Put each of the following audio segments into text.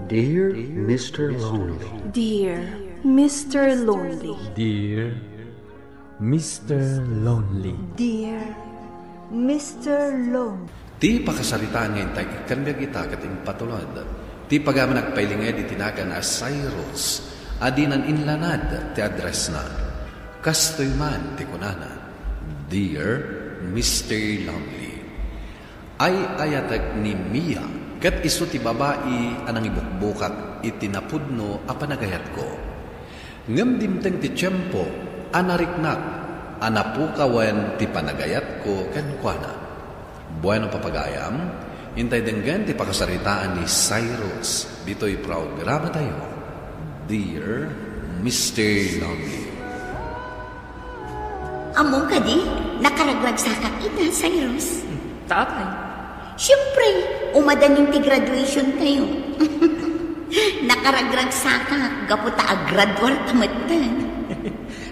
Dear Mr. Lonely. Dear Mr. Lonely. Dear Mr. Lonely. Dear Mr. Lonely. Ti pakasalitaan ngayon tayo ikanbiyag ita kating patulad. Ti pagama nagpailingay di tinaga na Cyrus. Adinan inlanad ti address na. Kastoy man ti kunana. Dear Mr. Lonely. Ay ayatag ni Mia. Kat iso ti babae anang ibukbukat itinapudno a panagayat ko. Ngam dimteng ti tiyempo anariknak anapukawan ti panagayat ko kenkwana. Bueno papagayam, hintay denggan ti pakasaritaan ni Cyrus. Dito'y programa tayo. Dear Mr. Lonely. Among ka di, nakaraglag sa kakita, Cyrus. Tatay. Siyempre, umadaning ti graduation tayo. Nakaragrag sa kak, gaputa agradwar tamatan.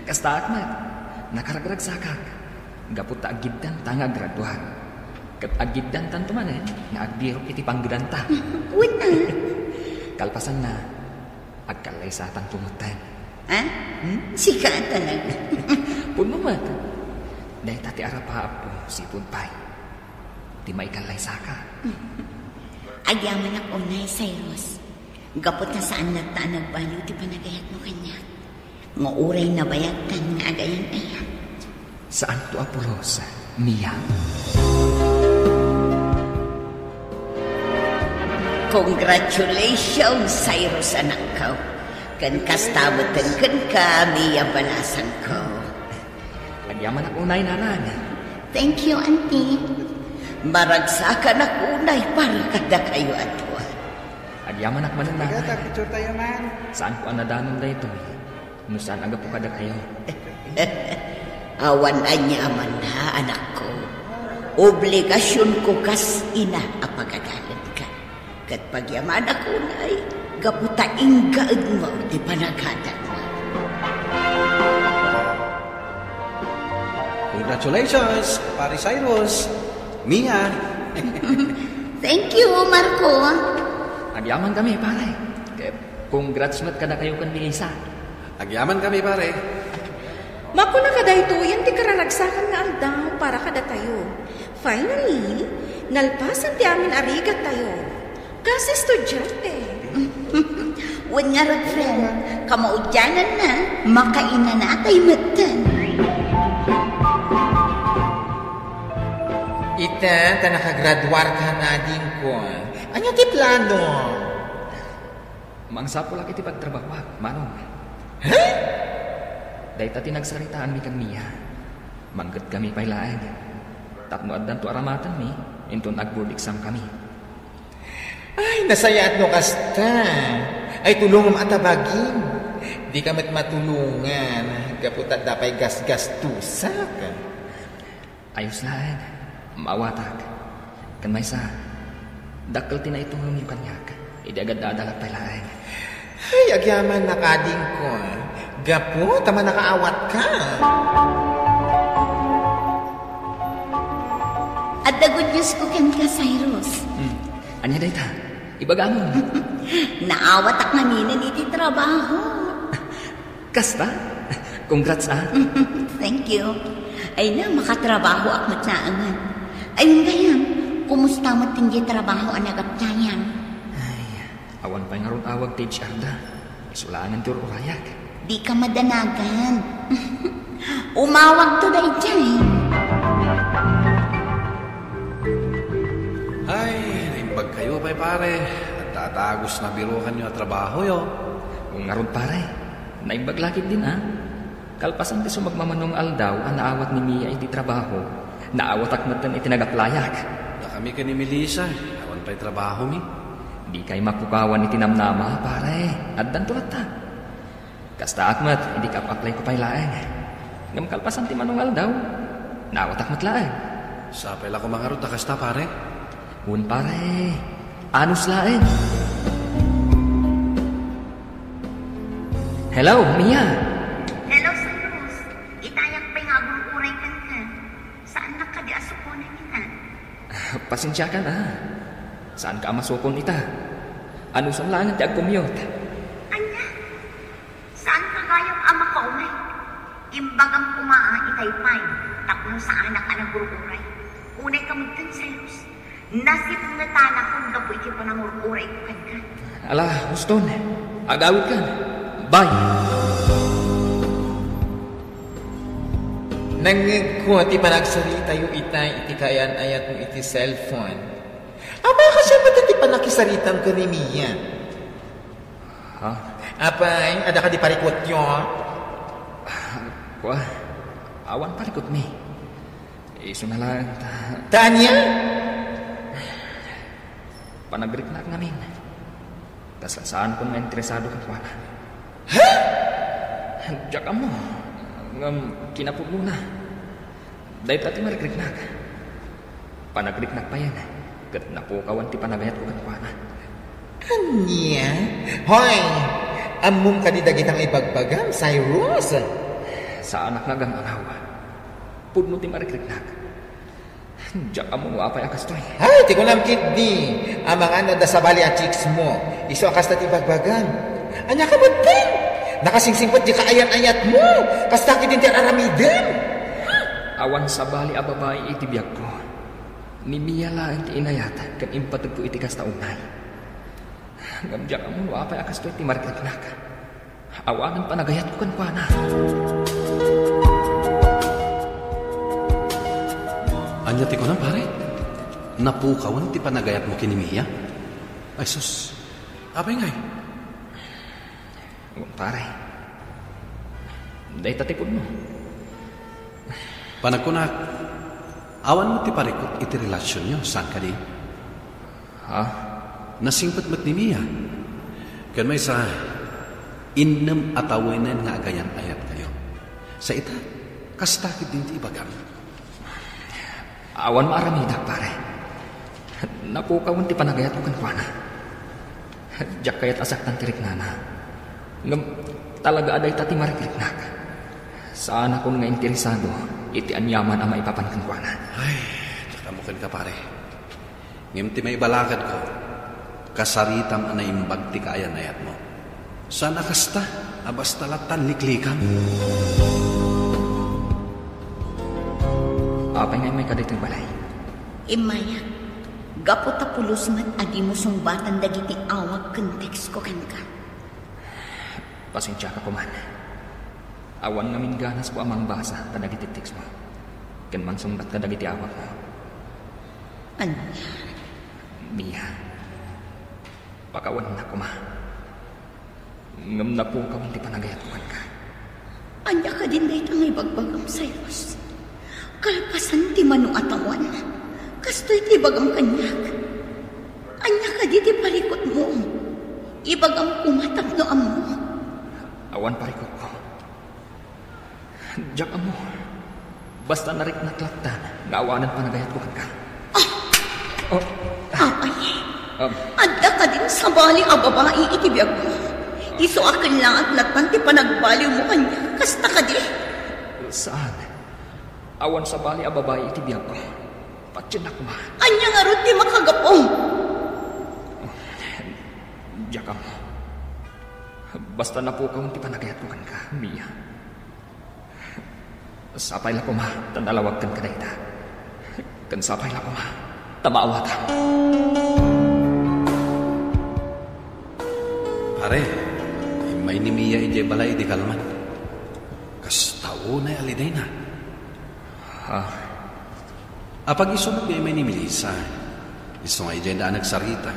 Kasta akmat, nakaragrag sa kak, gaputa agiddan tanga graduar. Kat agiddan tanto man nga agbiro iti panggidanta. Wala. Kalpasan na, agkalay sa atang tumutan. Ha? Sika talaga. Puno mat, dahil tati arapaap po si Punpay. Di may kalay saka. Agyaman ako na, Cyrus. Gapot na saan nagtaan nagbaliw ti panagayat mo kanya. Nga uray na bayagtan nga agayan-ayan. Saan to apulos, Mia? Congratulations, Cyrus, anak ko. Kan kastabatan kan ka, Mia balasan ko. Agyaman ako na inaran. Thank you, auntie. Maragsakan ako unay para kada kayo atwa. Agyaman ako manang Gata, picture tayo man. Saan ko ang nadanon da ito? No saan aga po kada kayo? Awan anya man ha, anak ko. Obligasyon ko kas ina apagagalan ka. Kat pagyaman ako unay, gaputa inggaad mo di panagadan mo. Congratulations, Pari Cyrus. Mia. Thank you, Marco. Agyaman kami, pare. Congrats mat kada kayo kan Melissa. Agyaman kami, pare. Mako na kada ito, yan ti kararagsakan nga aldaw para kada tayo. Finally, nalpasan ti amin arigat tayo. Kasi estudyante. Wan nga rag, friend. Kamaudyanan na, makaina na atay matan. Ita, ta nakagraduar ka na din ko. Ano ti plano? Mangsapo laki ti pagtrabaho, manong. Ha? Dahil tati nagsaritaan mi kan Mia. Manggat kami pailaan. Tapno addan to aramatan mi, inton ag-board exam kami. Ay, nasayaat no kasta. Ay, tulong mo atabagin. Di ka matulungan. Kaputat dapay gas-gastusak. Ayos lang. Maawatag. Kan may sa dakal tinaitulong yung kanyak. Idi agad daadalat pailaan. Ay, agyaman nakading ko. Gapo, tama nakaawat ka. At the good news ko ken ka, Cyrus. Anya day ta? Ibagamon. Naawat ak manina iti trabaho. Kasta? Congrats ah. Thank you. Ay na, makatrabaho ak matnaaman. Ayun gayam, kumusta mo tinggi trabaho ang nagaptayan? Ay, awan pa nga ron awag ti Arda. Isulangan ti urayak. Di ka madanagan. Umawag to day dyan. Ay, naimbag kayo, pare. At tatagos na birukan nyo at trabaho yo. Kung nga ron pare, naibaglakit din ah. Kalpasan ti sumagmamanong aldaw ang naawat ni Mia iti trabaho. Naawat akmatan itinagaplayak. Na kami ka ni Melissa. Awan pa'y trabaho mi. Di kay mapukawan itinamnama, pare. Addan tulat ta. Kasta akmat, hindi ka pa-apply ko pailaan. Ngam kalpasan ti manong aldaw. Naawat akmat laang. Sapay lang ko mga ruta kasta, pare. Un pare. Anus laang. Hello, Mia. Hello, Cyrus. Itayak pa yung agong-uray ka ka. Saan nakadiasok ko na yun? Pasensya ka na. Saan ka masukon ita? Ano sa langan ti agkumyot? Anya, saan kagayang ama ka umay? Imbagam kumaa itaypay, tapno sa anak-anak gurukuray. Unay kamagtan sa Diyos. Nasip nga tanak kung gapo iti panangurukuray ko kan. Ala, Huston, agawid ka. Bye. Nangko ti panagsalita yu itay iti kayan ayat mo iti cellphone. Aba kasi ba't iti panakisaritan ko ni Mia? Ha? Apay, ada ka di parikot nyo? Kuha, awan palikot mi. Iso na lang. Tanya? Panagrik na namin. Tas saan ko na interesado kang kuha na. Ha? Diyak mo. Kinapog mo na. Dahil pati marikrik na ka. Panagrik na pa yan. Kat napukawan ti panagayat ko kang kuha na. Anya? Hoy! Amum ka di dagitang ibagbagam, Cyrus? Sa anak nagang anawa. Pudno ti marikrik na ka. Diyak mo apay akas to eh. Ay, ti ko namkit di. Amang ano da sa bali at chicks mo. Iso akas na ti bagbagam. Anya ka batin? Nakasingsingpot di kaayan-ayat mo. Kastakit din ti aramidan. Awan sa bali a babae iti biyag ko. Ni Mia lang ti inayat. Kan impatag ko iti kasta unay. Gamjak mo apay akas to iti marikrik na ka. Awanan panagayat ko kan kuha na. Anya ti ko na pare? Napukawan ti panagayat mo kini Mia? Ay sus, apay ngay? Pare, dahi tatipod mo. Panagkunak, awan mo ti parikot iti relasyon nyo, saan ka di? Ha? Nasingpat mo't ni Mia. Kan may sa innem atawanan nga agayan ayat kayo. Sa ita, kastakit din ti ibagam. Awan maaramidak, pare. Napukawan ti panagayat ko kan kuha na. Diyak kayat asaktan tirik na na. Ngam talaga aday tati mariklik na ka. Saan ako nga interesado, iti anyaman ang maipapankan kuha na. Ay, takamukin ka pare. Ngim ti may balakad ko, kasaritam na imbag ti kaayan ayat mo. Sana kasta, abas talatan liklikam. Apay ngay may kadito'y balay. Imaya, gapo tapulos man adi mo sumbatan dagiti awag ken text ko kan ka. Pasensya ka kuman. Awan ngamin ganas ko amang basa ta dagiti text mo. Ken man sumbat ka dagiti awag mo. Anya? Mia. Pakawan na kuma. Ngam na po ka ti panagayat ko kan ka. Anya ka din dahi tangay bagbagam Cyrus. Kalpasan ti manong atawan. Kastoy ti bagam kanyak. Anya ka di ti palikot mo. Ibagam kumatag no amo. Awan parikot ko. Diyak mo. Basta narik naklaktan, naawanan panagayat ko ka. Oh. Apay. Adda ka din sa bali a babae itibiyag mo. Iso akin lang at latan ti panagbaliw mo kanya. Kasta ka di. Saan? Awan sa bali a babae itibiyag ko. Patsin ako ma. Anya nga ron di makagapong. Diyak mo. Basta na po kung ti panagayat ko kan ka, Mia. Sapay la ko ma, tanalawag kan kadayta. Kan sapay la ko ma, tamaawatan. Pare, may ni Mia ije balay di kalman. Kas tao na aliday na. Ha? Apag iso mo may ni Melissa. Iso nga ije na nagsarita.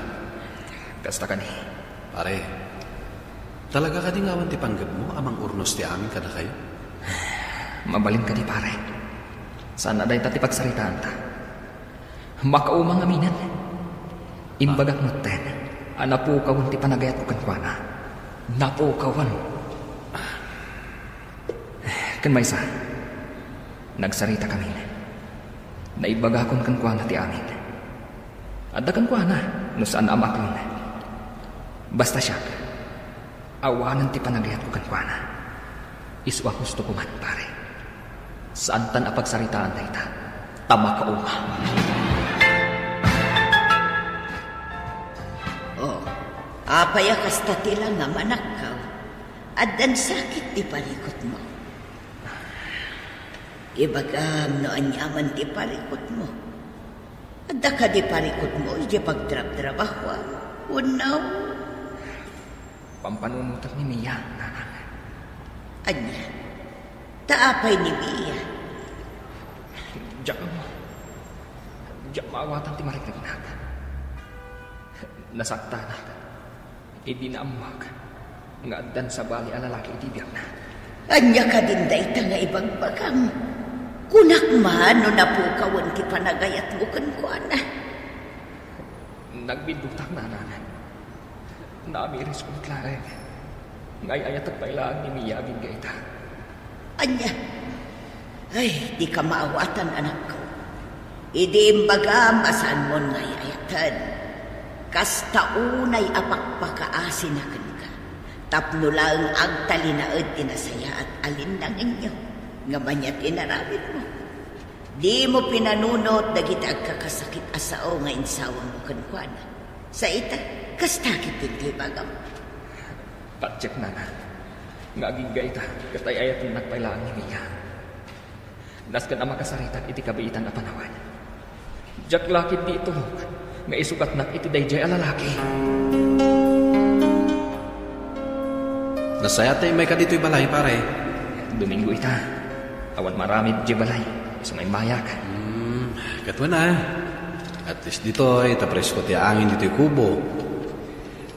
Kasta ka ni. Pare, talaga ka di ngawan ti panggap mo amang urnos ti amin ka na kayo? Mabalin ka di pare. Sana day tati pagsaritaan ta. Makaumang aminan. Imbagak mo ten. Napukawan ti panagayat ko kankwana. Napukawan. Kan may isa. Nagsarita kami. Naibagakon kankwana ti amin. Adda kankwana. No saan amakon. Basta siya. Awanan ti panagayat ko kankwana. Iswa gusto ko man pare. Saan tan apagsaritaan na ita? Tama ka uma. Apaya kasta tila nga manakaw. At dan sakit di palikot mo. Ibagam no anyaman di palikot mo. At da ka di palikot mo, di pagtrap-trabaho. Unaw. Pampanunutan ni Mia, nanang. Anya, taapay ni Mia. Diyak mo. Diyak maawatan ti marikag na. Nasakta na. Idinaamag. Nga dan sa bali alalaki itibiyag na. Anya ka din dayta nga ibagbagang. Kunak man no napukawan ti panagayat mo kan Nagbidutak na nanan. Namiris kong klaeng. Ngay ayat at bailaan ni Mia aging gaita. Anya, ay di ka maawatan anak ko. Idi imbaga masan mo ngay ayatan. Kasta unay apakpakaasin na ka. Tapno lang agtalinaad inasaya at alindang inyo. Nga manyat inaramit mo. Di mo pinanunot na kita agkakasakit asao nga insawang mo kankwana. Sa ita, kastakit din bagam. Patjek na na. Nga aging gaita, katay ayatin nagpailaan ni Mia. Naskan ang makasaritan iti kabaitan na panawan. Jak lakit di ito, nga isukat na iti dayjay alalaki. Nasaya tayo may kadito'y balay, pare. Domingo ita, awan marami di balay, iso may mayak. Katwa na. At least dito'y, tapres ko ti angin dito'y kubo.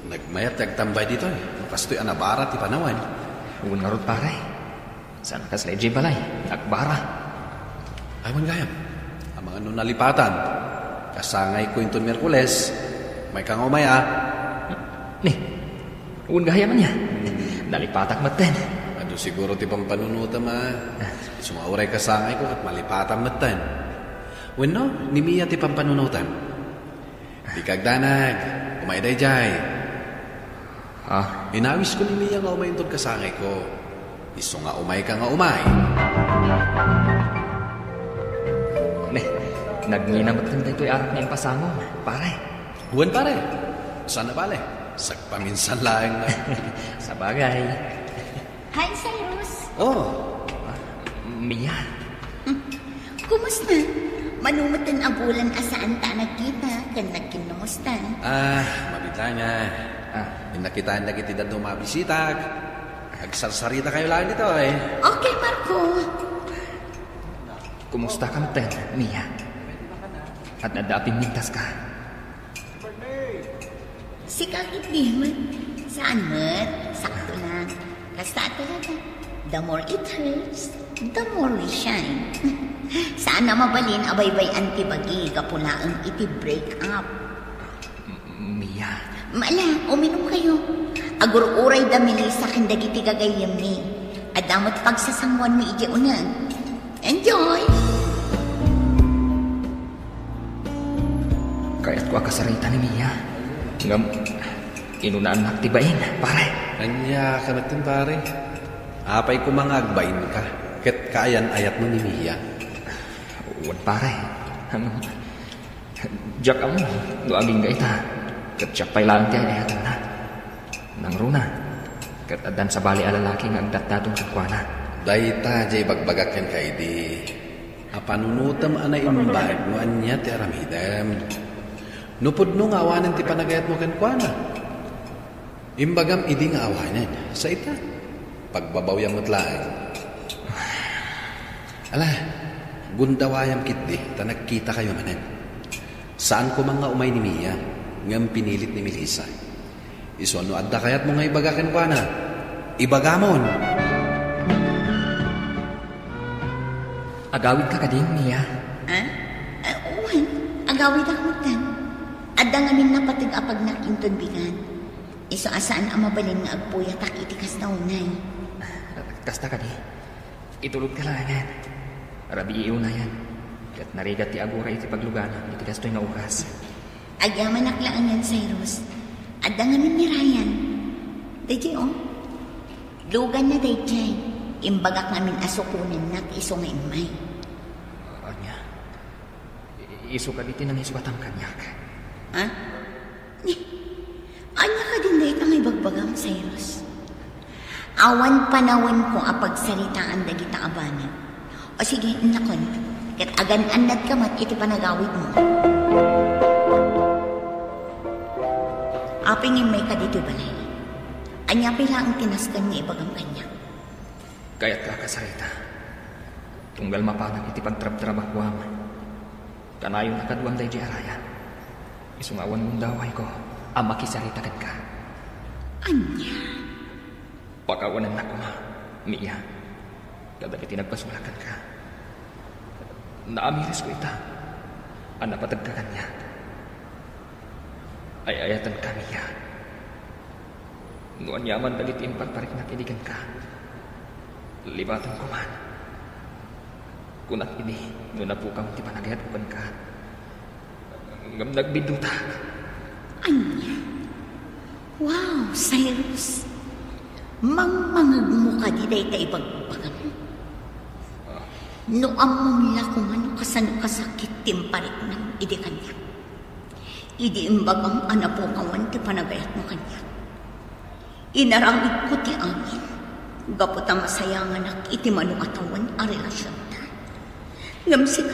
Nagmayat tambay dito'y. Kasto'y anabara ti panawan. Uwan nga rod pare. Saan ka sila di balay? Akbara. Aywan gayam. Ang mga nun nalipatan. Kasangay ko yung Miyerkules. May kang umaya. Ni, uwan gayam niya. Nalipatak maten. Ano siguro ti pampanunutan Sumauray kasangay ko at malipatan maten. Bueno, ni Mia ti pampanunutan. Di kagdanag. Umayday jay. Inawis ko ni Mia nga umay yung kasangay ko. Iso nga umay ka nga umay. Ne, nagninamat lang dito'y arak na yung pasangom, pare. Huwan pare. Sana bale? Sagpaminsan lang na. Sa bagay. Hi, Cyrus. Mia. Kumusta? Manumutan ang bulan asaan ta nagkita kan nagkinumusta. Mabita nga. Minakitaan na kitid at mabisitag. Agsarsarita kayo lang dito eh. Okay, Marco. Kumusta ka maten, Mia? At nadaping mintas ka. Si kakit di man. Saan man? Sakto lang. Kasta talaga. The more it hurts, the more we shine. Saan na mabalin abay-bay antibagi kapulaang iti break up. Mia. Mala, uminom kayo. Agur-uray da Melissa kindagiti gagayam ni. Adamot pagsasangwan mi iti unag. Enjoy! Kaya't ko akasarita ni Mia. Ngam, inunaan naktibain, pare. Anya ka natin pare. Apay ko mga agbain ka. Ket kaayan ayat mo ni Mia. Uwan pare. Diyak mo, no aging gaita. Ket siyak pailaan ti ayat na. Nang runa. Ket adan sa bali alalaki nga agdatdatong kakwana. Dayta jay bagbagaken kay di. Apanunutam anay imbag no anya ti aramidem. Nupod no nga awanan ti panagayat mo kenkwana. Imbagam idi nga awanan sa ita. Pagbabawyam mo't lang. Ala, gundawayam kitdi, ta nagkita kayo manan. Saan ko mga umay ni Mia, ngam pinilit ni Melissa. Iso ano adda kayat mo nga ibagaken kwa na. Ibagamon. Agawid ka din, Mia. Uwan, agawid ako tan. Adda nga min napatig apag nakintun bigan. Iso asaan ang mabalin nga agpuyatak itikas na unay. Kasta ka di. Itulog ka lang yan. Rabi iyo na yan. Kat narigat ti agura iti paglugana. Iti kastoy na oras. Agyaman aklaan yan, Cyrus. Adda nga min ni Ryan. Dayjay, lugan na dayjay. Imbagak nga min asukunin nak iso nga imay. Anya. Iso ka diti nang isubatang kanyak. Anya ka din ibagang Cyrus. Awan panawin ko apagsalitaan dagita abanan. O sige, nakon, kat agan-anad ka mat iti panagawid mo. Apingin may ka dito balay. Anya pila ang tinaskan ni ibagang kanya. Kaya't kakasarita. Tunggal mapanag iti pagtrab-trabakwam. Kanayon na kaduang day di arayan. Isungawan mong daway ko, ang makisaritakan ka. Anya? Pakawanan na ko ma, Mia. Kadang itinagpasulakan ka. Naamiris ko ita. Ang napatagkakan niya. Ay ayatan ka, Mia. Nuan yaman dalit impagparik na kinigan ka. Libatan ko man. Kunat ini, no na po kang ti panagayat upan ka. Ngam nagbiduta. Anya? Wow, Cyrus. Mangmangag mo ka di day tayo pagpagam. No among lakungan kasano kasakit timparik ng idi kanya. Idi imbagang anapo kawan ti panagayat mo kanya. Inaramid ko ti amin. Gaputa masayangan ak iti manukatawan a relasyon ta. Ngamsik,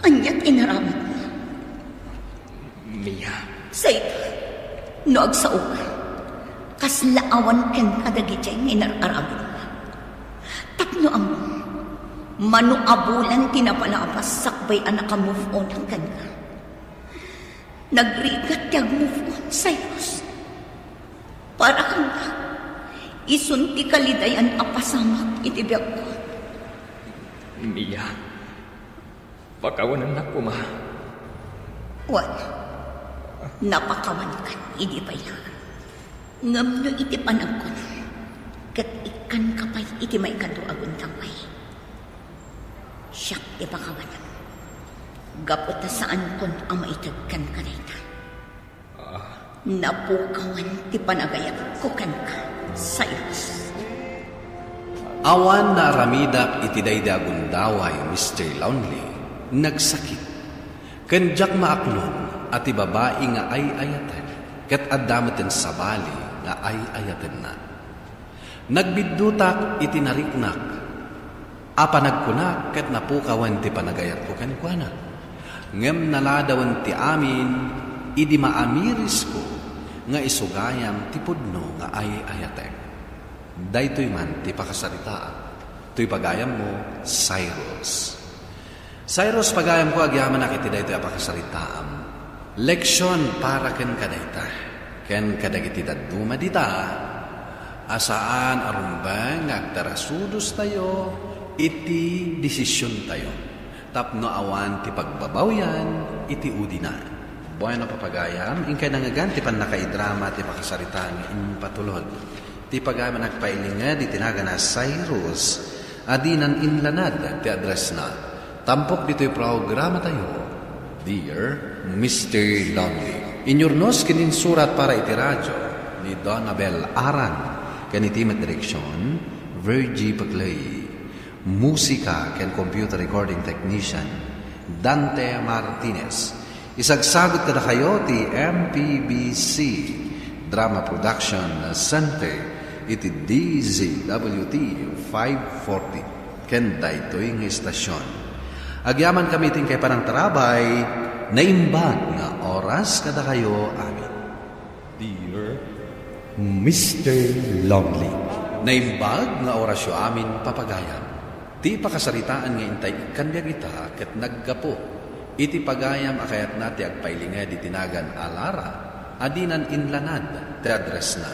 anyat inaramid mo. Mia. Say, no agsaog ka. Kaslaawan ken kadagitay ng inararamid mo. Tapno ang manuabulan tinapalapas sakbay anak ka move on ang kanya. Nagrigat tiyag move on, Cyrus. Para kang isunti kalidayan apasamak itibiyag ko. Mia, pakawanan na ko ma. Wala. Napakawan ka, hindi pa ila. Ngam no iti panagkon. Kat ikan kapay iti may kaduagon taway. Siyak ti pakawanan. Gaputa saan kon ang maitagkan ka rita. Napukawan ti panagayat ko kan ka, Cyrus. Awan na aramidak iti daydagon daway, Mr. Lonely, nagsakit. Kanjak maaklon at ibabae nga ay ayatan, kat adamaten sa bali nga ay ayatan na. Nagbidutak iti nariknak, apanagkunak kat napukawan ti panagayat ko kankwana. Ngem naladawan ti amin, idi maamiris ko, nga isugayam ti pudno nga ay ayatek. Daytoy man ti pakasaritaan. To'y pagayam mo, Cyrus. Cyrus, pagayam ko agyaman nakiti daytoy pakasaritaan. Leksyon para ken kadayta. Ken kadagiti daduma dita. Asaan arumbang agtarasudos tayo, iti desisyon tayo. Tapno awan ti pagbabawyan, iti udina. Bueno papagayam, inkay nangagan ti panakaidrama ti pakasaritaan in patulod. Ti pagayam nagpailinga di tinaga na Cyrus, adinan inlanad ti address na. Tampok dito'y programa tayo. Dear Mr. Lonely. Inyurnos kininsurat para iti radyo ni Don Abel Aran. Kanitimat direksyon, Virgie Paglay. Musika ken computer recording technician, Dante Martinez. Isagsagot kada kayo ti MPBC Drama Production Center iti DZWT 540 ken daytoy nga istasyon. Agyaman kami ting kay parang tarabay naimbag nga oras kada kayo amin. Dear Mr. Lonely. Naimbag nga orasyo amin papagayam. Ti pakasaritaan nga intay ikanbiyag ita ket naggapo. Iti pagayam akayat nati agpailinga di tinagan alara adinan inlanad ti address na.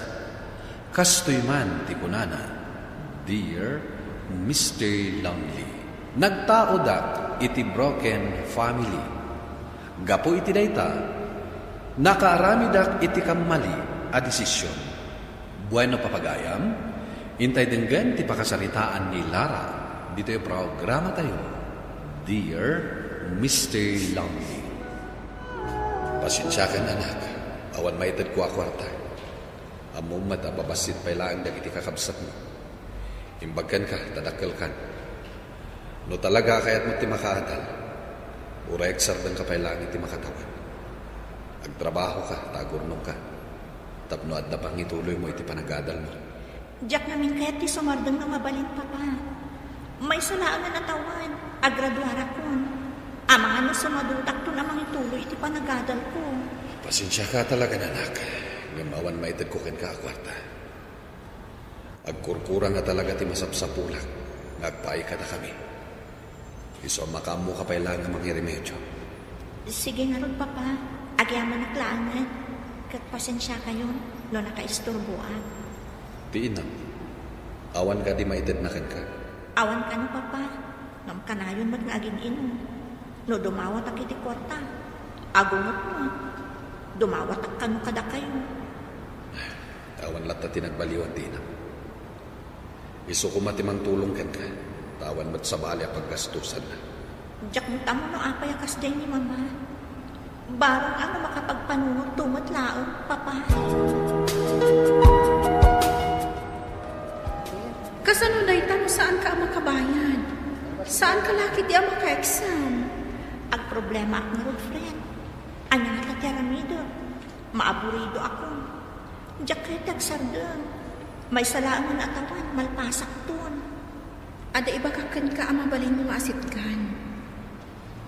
Kastoy man ti kunana. Dear Mr. Lonely. Nagtaodak iti broken family. Gapo iti dayta. Nakaaramidak iti kamali a desisyon. Bueno papagayam. Intay denggan ti pakasaritaan ni Lara. Dito yung programa tayo. Dear Mr. Lonely. Pasensyakan anak. Awan maitad ko akwarta. Among matababasit pa ilang dagiti kakabsat mo. Imbagkan ka, tadakkel kan. No talaga kaya't mo ti makaadal. Ura eksardan ka pa ilang iti makatawan. Agtrabaho ka, tagurnong ka. Tapno at na pang ituloy mo iti panagadal mo. Diyak namin kaya ti sumardang na mabalin, Papa. May salaan na natawan, agraduara ko. Amang ano sumadutak to namang ituloy iti panagadal ko. Pasensya ka talaga, nanak. Ngamawan maitid ko ken ka kwarta. Agkurkura nga talaga ti masapsapulak. Nagpaay ka na kami. Iso makamu ka pailangan mga remedyo. Sige nga ron, Papa. Agyaman na klaangan. Kat pasensya kayo, no nakaisturbuan. Tiinam. Awan ka di maitid na ken ka. Awan ka no, Papa. Nam kanayon mat nga aging inom. No dumawat ak iti kwarta. Agungot mo. Dumawat ak kano kada kayo. Awan lata tinagbaliwan tinam. Iso ko matimang tulong ken ka. Tawan mat sa bali paggastusan na. Diyak mo tamo no apay akas day ni Mama. Barang ano makapagpanunod tumot laon, Papa. Kasano day tamo saan ka makabayan? Saan ka laki di maka-exam? Ag problema ak nga friend. Anya nga tatiramido. Maaburido ako. Diyak kayo tagsardang. May salaan nga atawan, malpasak ton. Ada iba kakan ka amabalin mo maasit kan.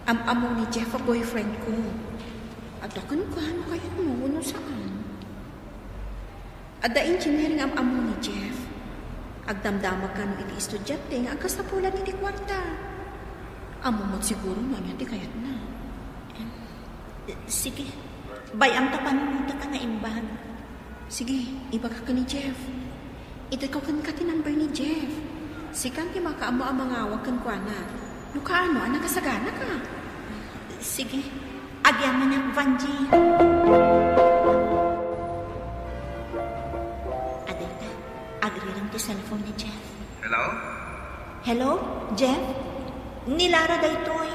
Am-amo ni Jeff a boyfriend ko. Ada kan ka ano kayat mo no saan? Ada engineering am-amo ni Jeff. Agdamdama ka no iti estudyante nga agkasapulan iti kwarta. Amo mo't siguro no niya ti kayat na. Sige. Bayam ta panunuta ka nga imbag. Sige, iba ka ni Jeff. Ito ko kan ka tinumber ni Jeff. Sikan ti makaamo ang mga awag kan kwa na. No ka ano, anak kasagana ka. Sige, agyaman ang Vanji. Adeta, agrirang ti cellphone ni Jeff. Hello? Hello, Jeff? Nilara daytoy.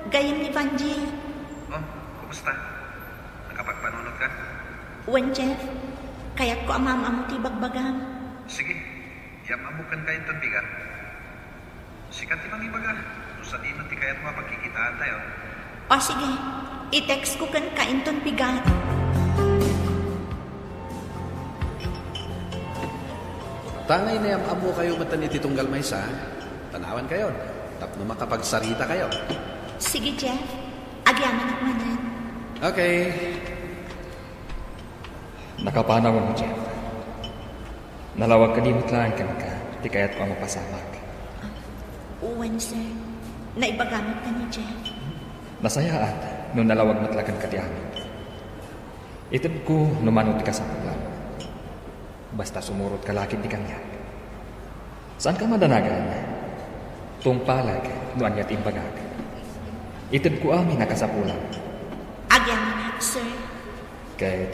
Gayam ni Vanji. Oh, kumusta? Nakapagpanunod ka? Wen, Jeff? Kaya't ko amam-amo ti bagbagang. Sige, yamamukan kayo itong bigat. Sikat ti mangibaga. Sa dino ti kaya't mapagkikitaan tayo. O sige, i-text ko kan kainton bigat. Tangay na yung amo kayo matan iti tunggal maysa. Tanawan kayo. Tapno makapagsarita kayo. Sige, Jeff. Agyaman ak manan. Okay. Nakapanawon mo, Jeff. Nalawag ka di mutlaan ka di kaya't ko mapasamak. Uwan, sir. Naibagamit ka ni Jeff. Nasayaan nung nalawag matlagan ka di amin. Itid ko numanot ka sa paglan. Basta sumurot ka lakit di kanya. Saan ka madanagan? Tungpalag no anyat imbagag. Itid ko amin nakasapulan. Agyaman ak, sir. Kahit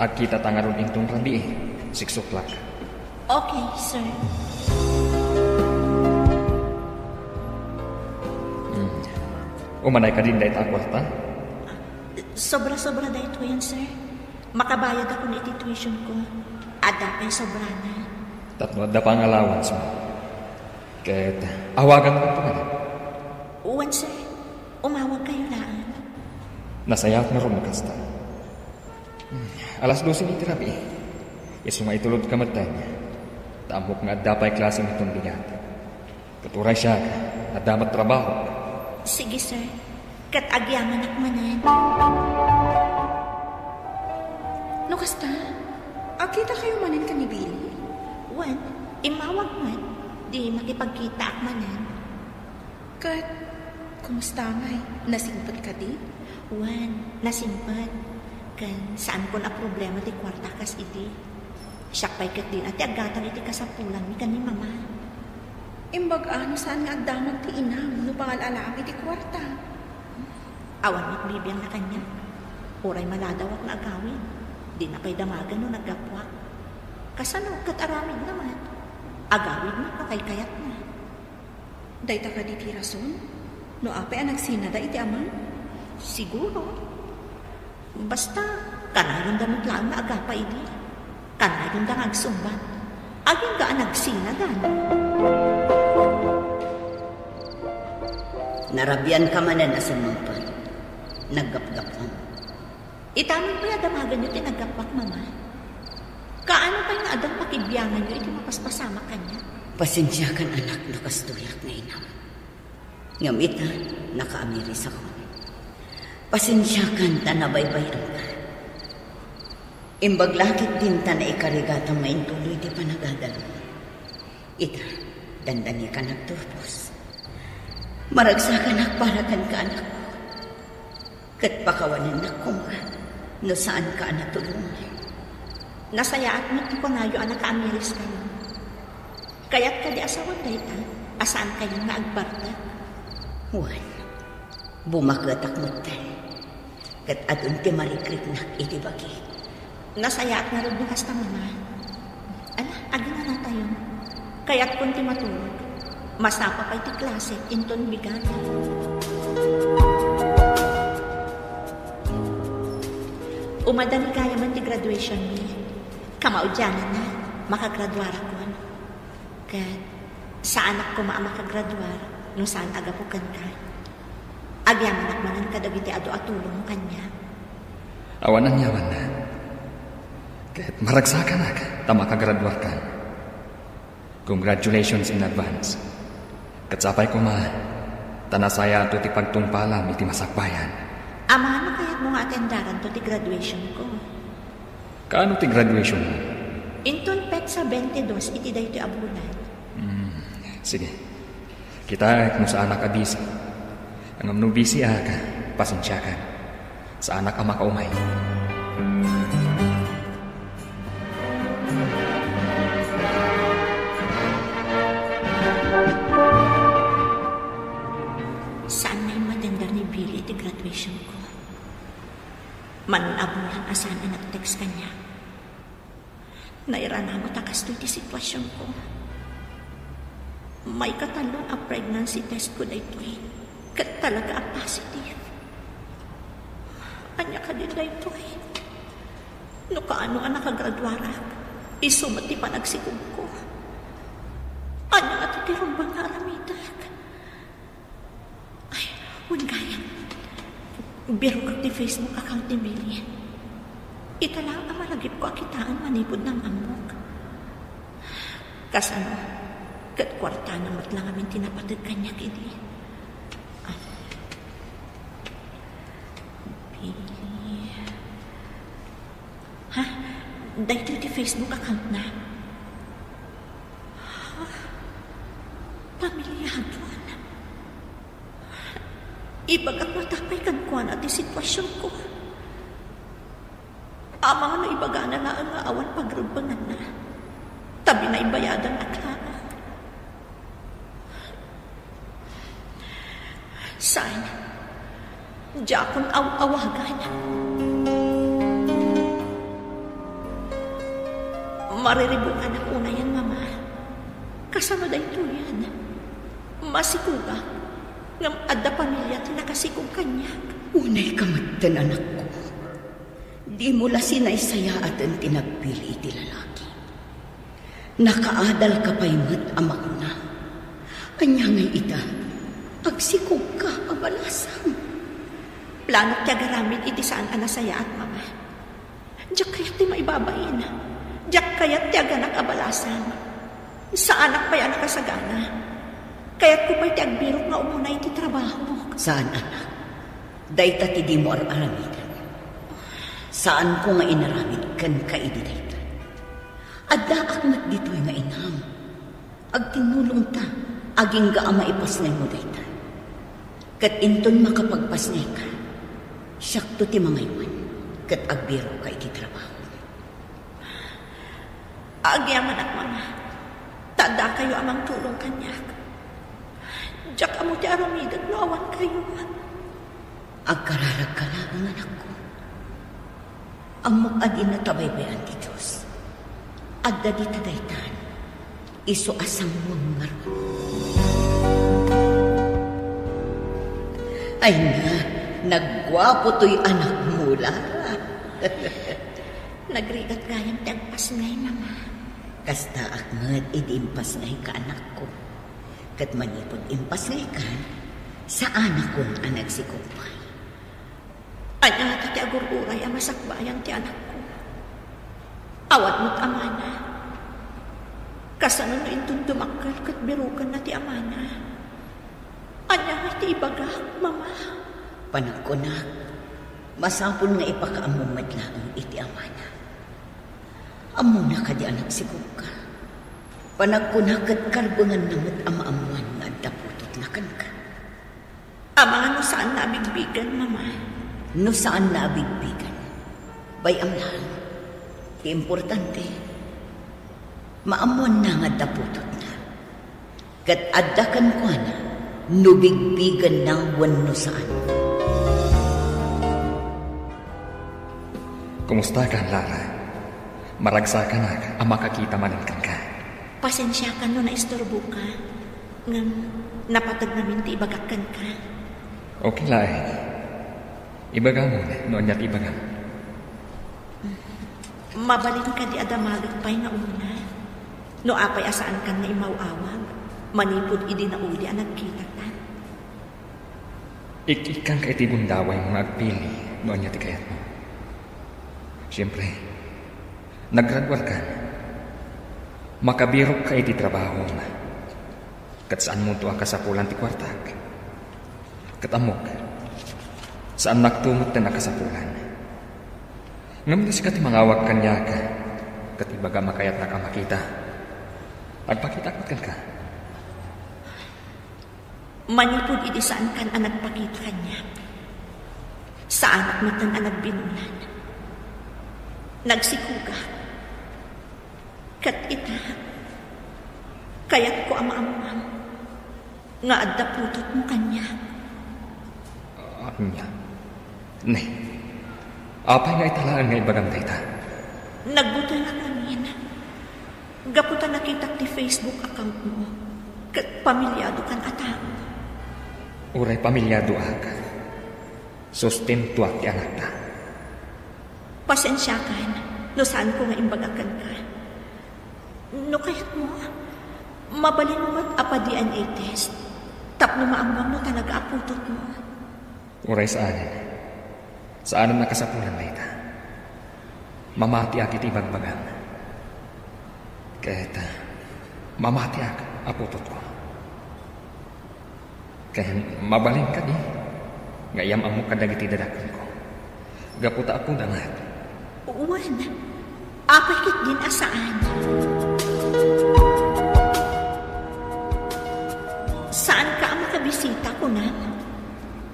agkita tangaron intong rabi eh. 6 o'clock. Okay, sir. Umanay ka din dahit akwarta? Sobra-sobra dahito yan, sir. Makabayad ako ni tuition ko. Ada kay sobra na. Tatno at pa ang allowance mo. Kahit awagan mo ito ka na. Uwan, sir. Umawag kayo laan. Nasayat na ron makasta. Alas 12 ni tirabi. Iso nga itulod ka matay niya. Tamok nga dapay klase itong bigat. Katuray siya ka. Nadamat trabaho. Sige, sir. Kat agyaman ak manan. No kasta, akita kayo manin ka ni Billy? Wan, imawag man. Di makipagkita ak manan. Kat, kumusta ngay? Nasimpat ka di? Wan, nasimpat. Kan saan ko na problema ti kwarta kas iti. Siyak pa'y kat din at agatan iti kasapulan ni kan ni Mama. Imbag ano saan nga agdamag ti inam no pangal-alam iti kwarta. Awan magbibiyang na kanya. Uray maladawak na agawin. Di na pa'y damagan no naggapwak. Kasano kat aramid naman. Agawid mo pa kay kayat na. Dayta ka di ti rason? No apay ang nagsinada iti amang? Siguro. Basta, kanayon damit lang na agapa ini. Kanayon da agsumbat. Aging gaan nagsinadan. Narabian ka man na sa mampan. Naggap-gap mo. Itanong pa damagan nyo tinaggapak, Mama. Kaano pa nga adang pakibyangan nyo, iti mapaspasama kanya? Pasensya kan anak nakastuyak na inam. Ngamit ha, nakaamiris ako. Pasensya kan tanabaybayan ka. Imbaglakit din ta na ikarigatang maintuloy di panagadalo. Ita, dandani ka nagturpos. Maragsakan akparakan ka anak ko. Kat pakawanan na ko nga, no saan ka natulungan. Nasaya at magtipangayo ang nakaamiris kayo. Kaya't ka di asawan dayta, asaan kayo nga agbarta? Juan, bumagatak mo tayo. Kat adun ti marikrik na itibagi. Nasaya at narod ni kasta mama. Ala, agin na tayo. Kaya't kung ti matulog, masapa pa iti klase, inton bigan. Umadali kaya man ti graduation ni. Kamaudyanan na, makagraduara ko. Kat, sa anak ko makagradwar, no saan agapukan ka. Agyaman akmanan kadagiti ado at tulong mo kanya. Awan ang yawan na. Kat maragsakan na ta makagradwar ka. Congratulations in advance. Kat sapay ko tanasaya to ti pagtungpalam iti masakbayan. Amahan na kaya't mo nga atendaran to ti graduation ko. Kaano ti graduation mo? Inton pet sa 22, iti dahi ti abulan. Sige. Kita kung sa anak ka busy. Ang amnong busy ka, pasensya ka. Sa anak ka makaumay. Saan na yung matendar ni Billy iti graduation ko? Manabulan asan na nag-text kanya. Nairana mo takas to iti sitwasyon ko. May katalong ang pregnancy test ko na ito'y kat talaga ang positive. Anya ka din na ito'y. No kaano ang nakagradwara, isumati pa nagsikog ko. Anya nga titirong bang naramidag. Ay, gaya. Biro kag di Facebook account ni Billy. Ita lang ang malagip ko akitaan manipod ng amok. Kasano, kat kwarta na matlang amin tinapatid kanya kini. Billy. Ha? Dahil di Facebook account na. Ha? Pamilyado na. Ibagat matapay kan kuwan at sitwasyon ko. Amang na ibaga na lang ang awan pagrubangan na. Tabi na ibayadan at lang. Saan? Diya akong awagan. Mariribungan ako na yan, mama. Kasama da ito yan. Masikuga. Ngam adda pamilya tinakasikog kanya. Unay kamatan anak ko. Di mo la sinaysaya at ang tinagpili iti lalaki. Nakaadal ka pa'y mat amak na. Anya ngay ita, agsikog ka abalasan. Plano kya garamit iti saan anasaya at mama. Diyak kaya't di maibabain. Diyak kaya't ti aganak abalasan. Sa anak pa'y anak kasagana. Kaya't ko pa'y ti agbirok nga umunay ti trabaho. Saan anak? Dayta ti di mo aramidan. Saan ko nga inaramid kan kaidi dayta? Adda akmat dito'y nga inam. Agtinulong ta, aging ga maipas na mo dayta. Kat inton makapagpas na ka, siyakto ti mga iwan, kat agbiro ka iti trabaho. Agyaman at mama, tada kayo amang tulong kanya. Diyak amo ti aramidag no awan kayo. Agkararag ka lang ang anak ko. Ang mag-adin na tabaybayan ti Diyos. Adda di tadaytan, iso asang mong ngaron. Ay na, nagwapo to'y anak mo, Lara. Nagrigat gayang tagpas ngay, mama. Kasta akmat, idimpas ngay ka anak ko. Kat manipod impas ngay ka, sa anak kong anak si kumpay. Anya nga ti agur-uray ang masakbayan ti anak ko. Awat mo't amana. Kasano no intong dumakal kat birukan na ti amana. Anya nga ti ibagak, mama. Panagkunak, masapon nga ipakaamong madlaang iti amana. Amo na ka di anak si Kuka. Panagkunak at karbungan namot ama-amuan nga daputot na kan ka. Ama, no saan nabigbigan, mama? No saan nabigbigan? Bayam lang. Importante, maamuan na nga daputot na. Kat adakan ko na, nubigbigan na wano saan. Kumusta ka, Lara? Maragsa ka na ang makakita manangkan ka. Pasensya ka no na istorbo ka. Ngam napatag namin ti ibagakan ka. Okay lang. Ibaga mo na, noon niya't ibaga. Mabalin ka di adamagak pa'y nga una. No apay asaan ka na imaw-awag. Manipod idi na uli ang nagkita ta. Ikikang ka iti bundaway mga agpili noon niya't ikayat mo. Siyempre, naggradual ka. Makabirok ka iti trabaho na. Kat saan mo ito ang kasapulan ti kwartak. Kat amok, saan nagtumot na nakasapulan. Ngayon si kati mangawag kanya ka. Kat ibaga makayat na ka makita. Agpakitakot ka. Manipod idi saan kan ang nagpakita kanya. Saan at matan ang nagbinulan. Nagsikuga. Kat ita. Kaya't ko ama-amang. Nga adda putot mo kanya. Anya? Ne. Apay nga italaan nga ibagang data. Nagbuta na namin. Gaputa nakita ti Facebook account mo. Kat pamilyado kan atang. Uray pamilyado ka. Sustento at ti anak ta. Pasensya ka. No saan ko nga imbagakan ka. No kaya't mo, mabalin mo mat apa DNA test. Tapno maambang no talaga aputot mo. Uray saanin. Saanin nakasapulan na ita. Mamati ak iti bagbagan. Kahit mamati ak aputot ko. Kaya mabalin ka di. Ngayam ang mukadag iti dadakan ko. Gaputa ako dangat. Uwan, apakit din asaan. Saan ka ang makabisita ko na?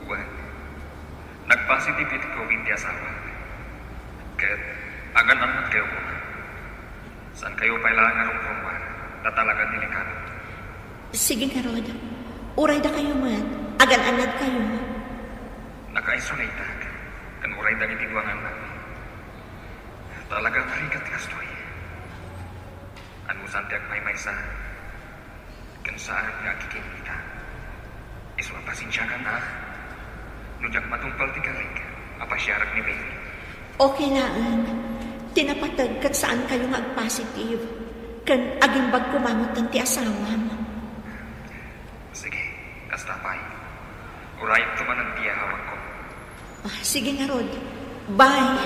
Well, nag-positive ito ko hindi asawa. Kaya agan-anot kayo ko. Saan kayo pailangan nga rumruman na talaga delikado? Sige nga, Rod. Uray da kayo man. Agan-anad kayo. Naka-isolate ak. Kan uray da itiguangan namin. Talaga tarikat kastoy. Ano saan tiyak may sa kan saan nga kikimita. Iswa pasensya ka na. Nujak matumpal ti karig. Apasyarag ni baby. Okay lang. Tinapatag kat saan kayo nga ag-positive. Kan agimbag kumamot ng ti asawa mo. Sige, kastapay. Urayat tuman ang tiyahawag ko. Sige nga, Rod. Bye.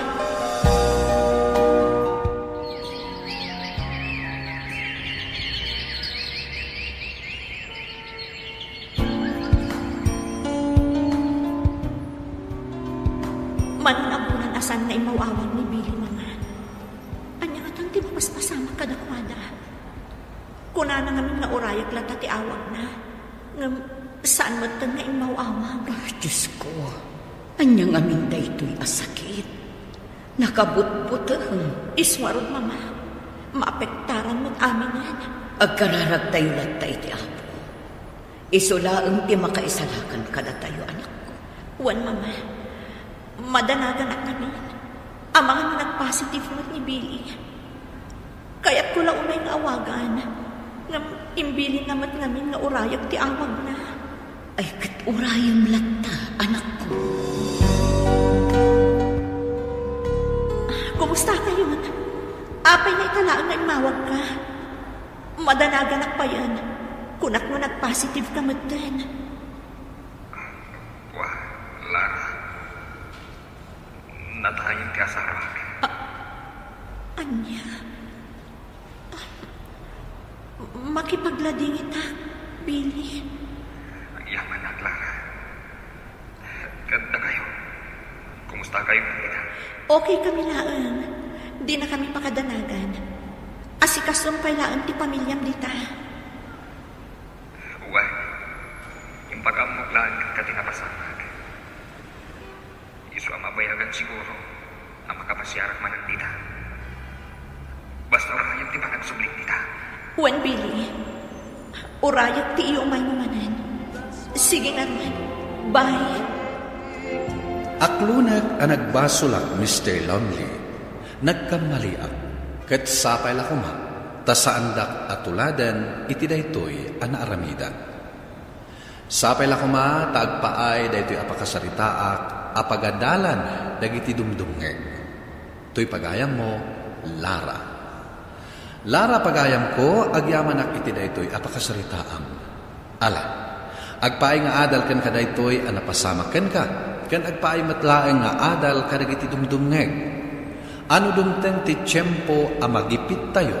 Mananabunan asan na imawawag ni Billy mga. Anya nga tang di mapaspasama kadakwada. Kuna na ngamin nga urayak lata ti awag na. Ngam, saan mo tan nga imawawag? Diyos ko, anya nga minda ito'y asakit. Nakabutbutang. Iswarod, mama. Maapektaran mo't amin yan. Agkararag tayo lang tayo ti apo. Isulaang ti makaisalakan kada tayo, anak ko. Wan, mama. Madanagan at namin. Ang mga nag-positive mo't ni Billy. Kaya't ko lang unay nga awagan. Ngam, imbili naman namin nga urayag ti awag na. Ay, kat urayang lata, anak ko. Kumusta kayo? Apay na italaan na imawag ka. Madanagan ak pa yan. Kunak mo nag-positive ka matan. Wah, Lara. Natayin ka sa arak. Anya, makipaglading ita, Billy. Yaman na, Clara. Ganda kayo. Kumusta kayo, Pita? Okay kami laang. Di na kami pakadanagan. Asikason pa laang ti pamilyam dita. Uwan, yung pagkamuglaan ka tinapasamag. Isu ang mabayagan siguro na makapasyarak man ang dita. Basta orayag ti panagsubling dita. Juan Billy, orayag ti iyo may mumanan. Sige nga ron. Bye. Aklunag ang nagbasulak, Mr. Longley. Nagkamaliak, kat sapay lakuma, tasaandak atuladan, iti daytoy ang naaramida. Sapay lakuma, taagpaay, daytoy apakasaritaak, apagadalan, dagiti dumdumngeg. To'y pagayam mo, Lara. Lara pagayam ko, agyamanak iti daytoy apakasaritaam. Ala, agpaay nga adal kan kadaytoy ang napasamakan ka, kan agpaay matlaeng nga adal kadagiti dumdumngeg. Ano dumteng ti tiyempo a magipit tayo,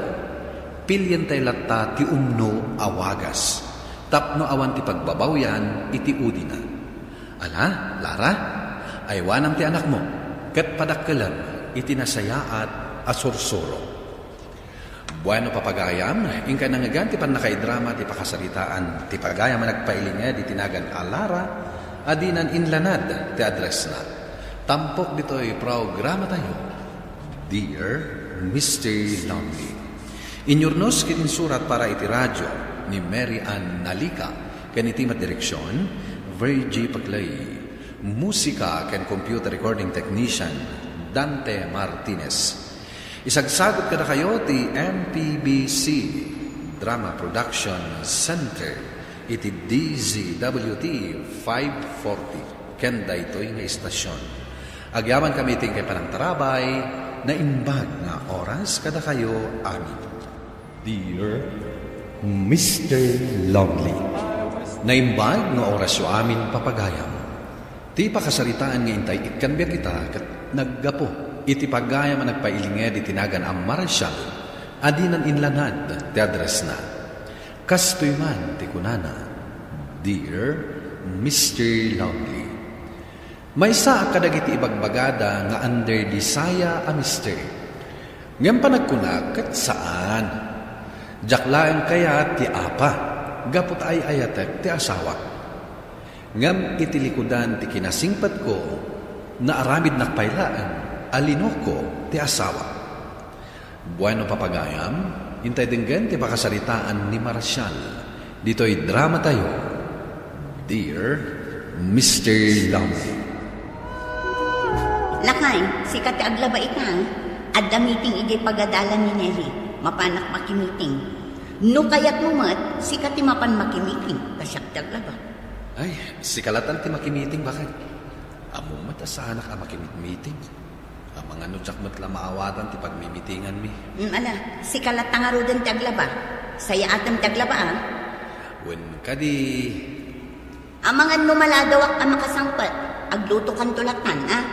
pilyan tayo latta ti umno awagas, tapno awan ti pagbabawyan iti udina. Ala, Lara, aywanam ti anak mo, kat padakkelan iti nasayaat asursuro. Bueno papagayam, ingka nangagan ti panakaidrama ti pakasaritaan, ti pagayam nagpailinga di tinagan a Lara, adinan inlanad ti address na. Tampok dito'y programa tayo. Dear Mr. Longley, inyurnos kitin surat para iti radyo ni Mary Ann Nalika ken iti direksyon Virgie Paglay, musika ken computer recording technician Dante Martinez. Isagsagot kada kayo ti MPBC Drama Production Center iti DZWT 540 ken daytoy nga istasyon. Agyaman kami ting kay panangtarabay na imbag nga oras kada kayo amin. Dear Mr. Longley, Naimbag nga oras yo amin papagayam. Ti pakasaritaan nga intay itkanbir kita kat naggapo. Iti pagayam ang nagpailinge di tinagan ang Marshal. Adinan inlanad ti address na. Kastoy man ti kunana. Dear Mr. Longley, may sa kadagiti ibagbagada nga under disaya a mister. Ngem panagkunak kat saan? Jaklaan kaya ti apa, gapot ay ayatek ti asawa. Ngem itilikudan ti kinasingpat ko, na aramid nakpailaan, alino ko ti asawa. Bueno papagayam, intay dinggan ti pakasaritaan ni Marshal. Dito'y drama tayo. Dear Mr. Longley. Lakay, sikat ti aglaba itang, adda meeting iti pagadalan ni Nelly, mapanak makimiting. No kayat mo mat, sikat ti mapan makimiting, kasyak ti aglaba. Ay, sikalatan ti makimiting, bakit? Amo mat asanak a makimiting. Ang mga nudyak mat la maawatan ti pagmimitingan mi. Ala, sikalat tangaro din ti aglaba. Saya atam ti aglaba ah. Wen kadi. Ang mga numaladawak ang makasangpat, agluto kan tulatan ah.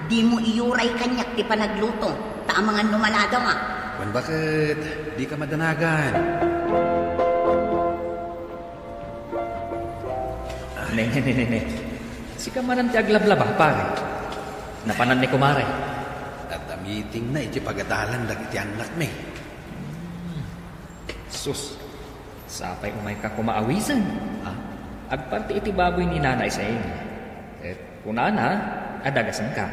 Di mo iyuray kanyak ti panagluto, ta ang mga numaladaw ah. Wen bakit? Di ka madanagan. Ne. Si kamanan ti aglablaba, pare. Napanan ni kumare. Meeting na iti pagadalan dagiti anak mi. Sus, sapay umay ka kumaawisan. Agparti iti baboy ni nanay sa iyo. Kunana, adagasan ka.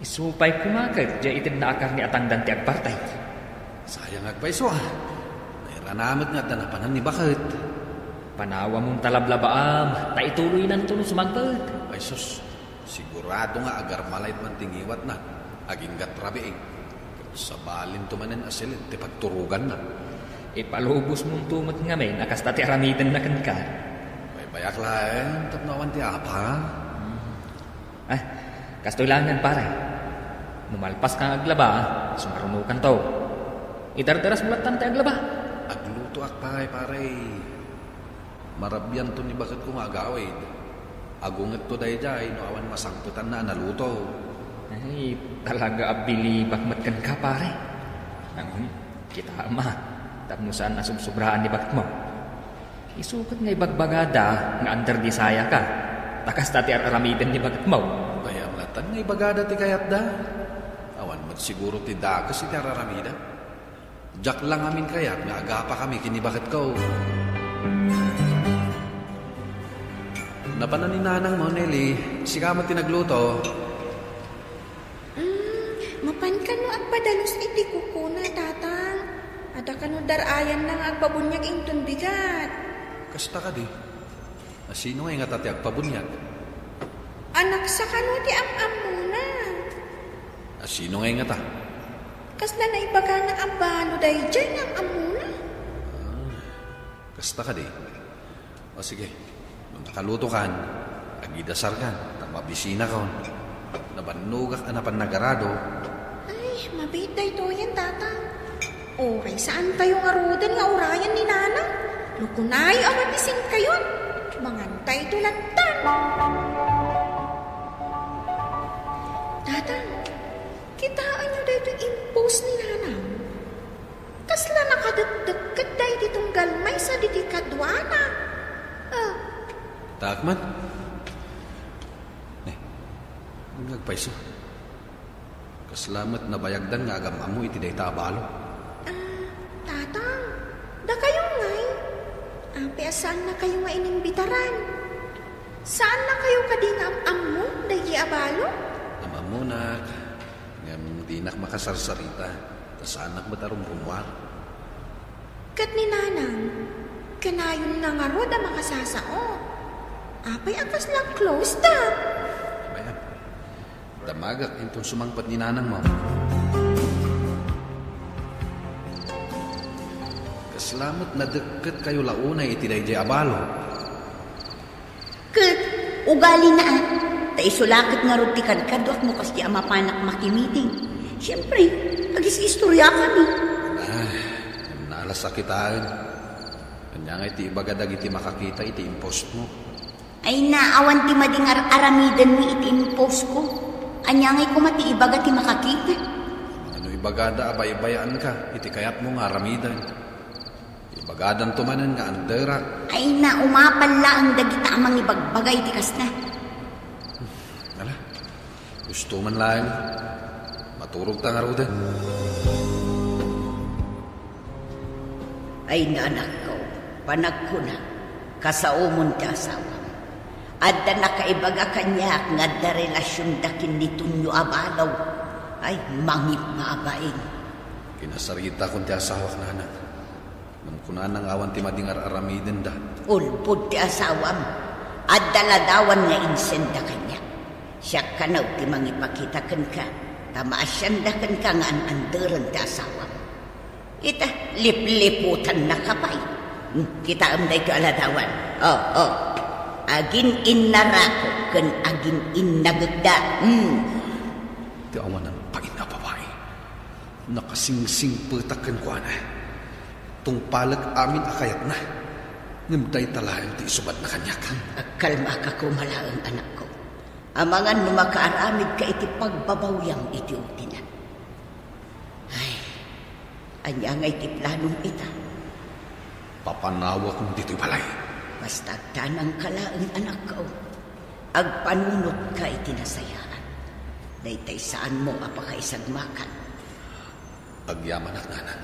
Isupay kumakit, diya itid na akar ni atangdan ti agpartay. Sayang agpaiso ah. Nairanamat nga danapanan ni bakit. Panawa mong talablabaam, ta ituloy ng tulo sumagpag. Ay sus, sigurado nga agar malayt man tingiwat na. Aging gatrabi eh. Sa balin tumanin asilin, ti pagturugan na. Ipalubos mong tumat nga may nakasta ti aramitan na kan ka. May bayak laeng, tapnawan ti apa. Kastoy lang yan pare. Numalpas kang aglaba, sumarunukan to. Idardaras mulatan ti aglaba. Agluto akpay pare. Marabyan to ni bakit kung agawid. Agunget to day no awan masangputan na naluto. Ay, talaga abilibak matkan ka, pare. Kita ama, tapno saan nasubsobrahan ni bakit mo. Isukat nga ibagbagada nga under di saya ka. Takas tati aramidan ni bakit mo. Kaya matan nga ibagada ti kayat da. Awan mo't siguro ti dakas iti araramida. Jack lang amin kayat nga agapa kami kini bakit ko. Napanan ni nanang mo, Nelly. Sika mo tinagluto. Mapan ka no agpadalos iti kukuna, tatang. Ada ka no darayan na nga agpabunyag intun bigat. Kasta ka di. Sino nga nga tati agpabunyag? Anak sa ka no ti am-am muna. Sino nga ta? Kas na naibaga na ambano dahi dyan am-am muna. Kasta ka di. O sige. Nung nakaluto kan, agidasar kan, mabisina ka. Nabanugak anapan nagarado. Ay, mabitay to yan, tatang. Okay, saan kayo nga rodan nga urayan ni nanang? Lukunay ang mabisin kayo. Mangantay tulatan. Tatang, kitaan nyo dito impose ni nanang. Kasla nakadagdagkad dahi ditong galmay sa didikadwana. Takman. Nagpaiso. Kaslamat na bayagdan nga agam amo iti day tabalo. Tatang, da kayo ngay. Saan na kayo nga inimbitaran? Saan na kayo kading am-amo dahi abalo? Amamo na, ngam di nak makasarsarita, tas anak batarong bumwar. Kat ni nanang, kanayon na nga ro da makasasao. Apay akas lang close da. Bayan, damagak intong sumangpat ni nanang mo. Kaslamat na deket kayo launay iti day abalo. Kat, ugali na at. Ta isulakit nga ro ti kadkadwak mo kasi amapanak makimiting. Siyempre, agis-istorya kami. Naalasakitaan. Kanya nga iti ibagadag iti makakita iti impost mo. Ay naawan ti mading aramidan mi iti impose ko. Anyangay ko mati ibaga ti makakita. Ano ibagada abay-bayaan ka, iti kayat mo nga aramidan. Ibagadan tumanan nga anderak. Ay na umapan lang dagita amang ibagbagay ti kasna. Ala, gusto man lang. Maturog ta nga rudan. Ay nanak ko, panagkuna, kasaumon ti asawa. Adda nakaibaga kanyak nga da relasyon dakin ni Tunyo Abalaw. Ay, mangip maabain. Kinasarita kong ti asawak na anak. Namkunan ng awan ti madingar aramiden da. Ulpod ti asawam. Adda ladawan nga insenda kanya. Siya kanaw ti mangipakitakan ka. Tamaasyandakan ka nga anandaran ti asawam. Ita, lip-liputan na kapay. Kita amday ko aladawan. Oh. Agin innarako ken agin innagda. Ti awan ang pain na babae. Nakasingsing petakan ko na. Tungpalag amin akayat na. Ngimday talayan ti isubat na kanyak. Kalma ka ko malaang anak ko. Amangan numakaaramid ka iti pagbabawyang iti utinan. Ay, anyangay ti planong ita. Papanawa kong dito'y balay. Basta tanang kalaang anak ko, agpanunot ka itinasayaan. Daytay saan mo apakaisagmakan. Agyaman at nanan.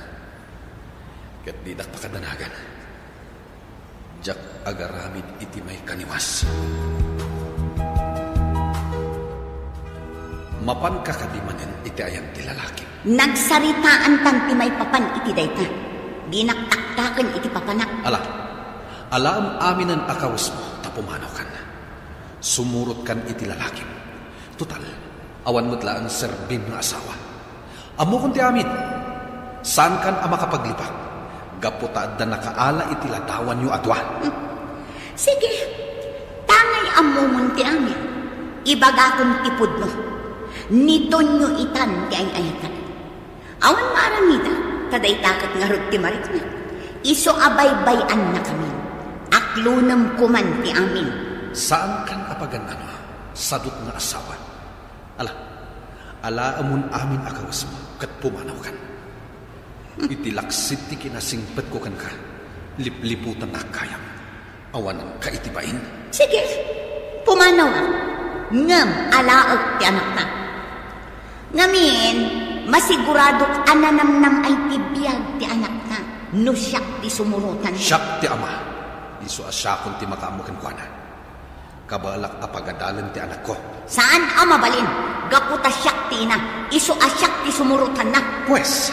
Kat didak pakadanagan. Jak agaramid iti may kaniwas. Mapan kakadimanen iti ayang ti lalaki. Nagsaritaan tanti may papan iti dayta. Dinaktaktakan iti papanak. Alam amin ang akawas mo, tapumanaw kan. Sumurot kan iti lalaki. Total, awan mo't lang serbim na asawa. Amo kung ti amin, saan kan ang makapaglipak? Gaputaad na nakaala iti ladawan yu atwa. Sige, tangay amumon ti amin. Ibagatong tipod mo. Nito nyo itan ti ay-ayakan. Awan maaramida, taday takat nga rod ti marik na. Iso abay-bayan na kami. Aklunam kuman ti amin. Saan kan apagan ano? Sadot nga asawa. Alaamun amin akawas mo, kat pumanaw kan. Itilaksit ti kinasingpet ko kan ka. Lipliputan na kayang. Awanan ka itibain. Sige, pumanaw na. Ngam, alaog ti anak na. Ngamin, masigurado ananamnam ay tibiyag ti anak na. No siyak ti sumurutan. Siyak ti ama. Iso asyakon ti makaamukin ko na. Kabalak apagadalan ti anak ko. Saan ama balin? Gaputa siyak ti ina. Iso asyak ti sumurutan na. Pwes,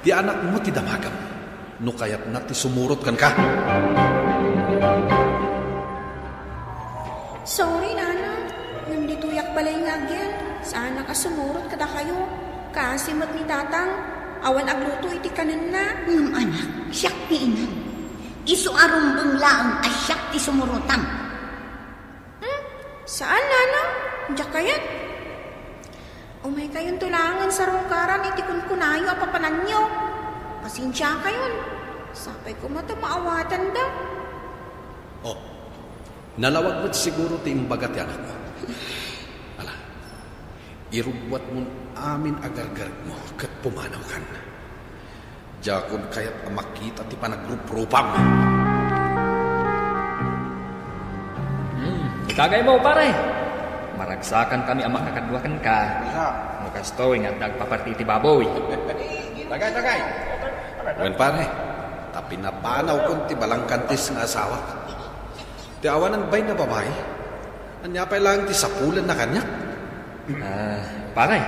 ti anak mo ti damagam. No kayat na ti sumurot kan ka. Sorry, Nana. Nandituyak balay nga agyan. Sana ka sumurot kada kayo. Kasi mat ni tatang. Awan agluto iti kanan na. Anak, siyak ti ina. Iso arumbong laang asyak ti sumurutan. Saan, Nana? Diyak kayat? Umay kayon tulangan sa rungkaran iti kunkunayo apapanan nyo. Pasensya kayon. Sapay ko mata maawatan daw. Oh, nalawag mo't siguro ti imbaga ti anak mo. Ala, irubwat mo amin agargar mo kat pumanaw kan. Jakon kaya't makita ti panagruprupam. Kagay mo, pare. Maragsakan kami ang makakadwakan ka. Mukas towing at nagpaparti ti baboy. Tagay. Wen pare, tapi napanaw kon ti balangkantis nga asawa. Ti awanan bay na babae. Anyapay lang ti sapulan na kanya. Pare.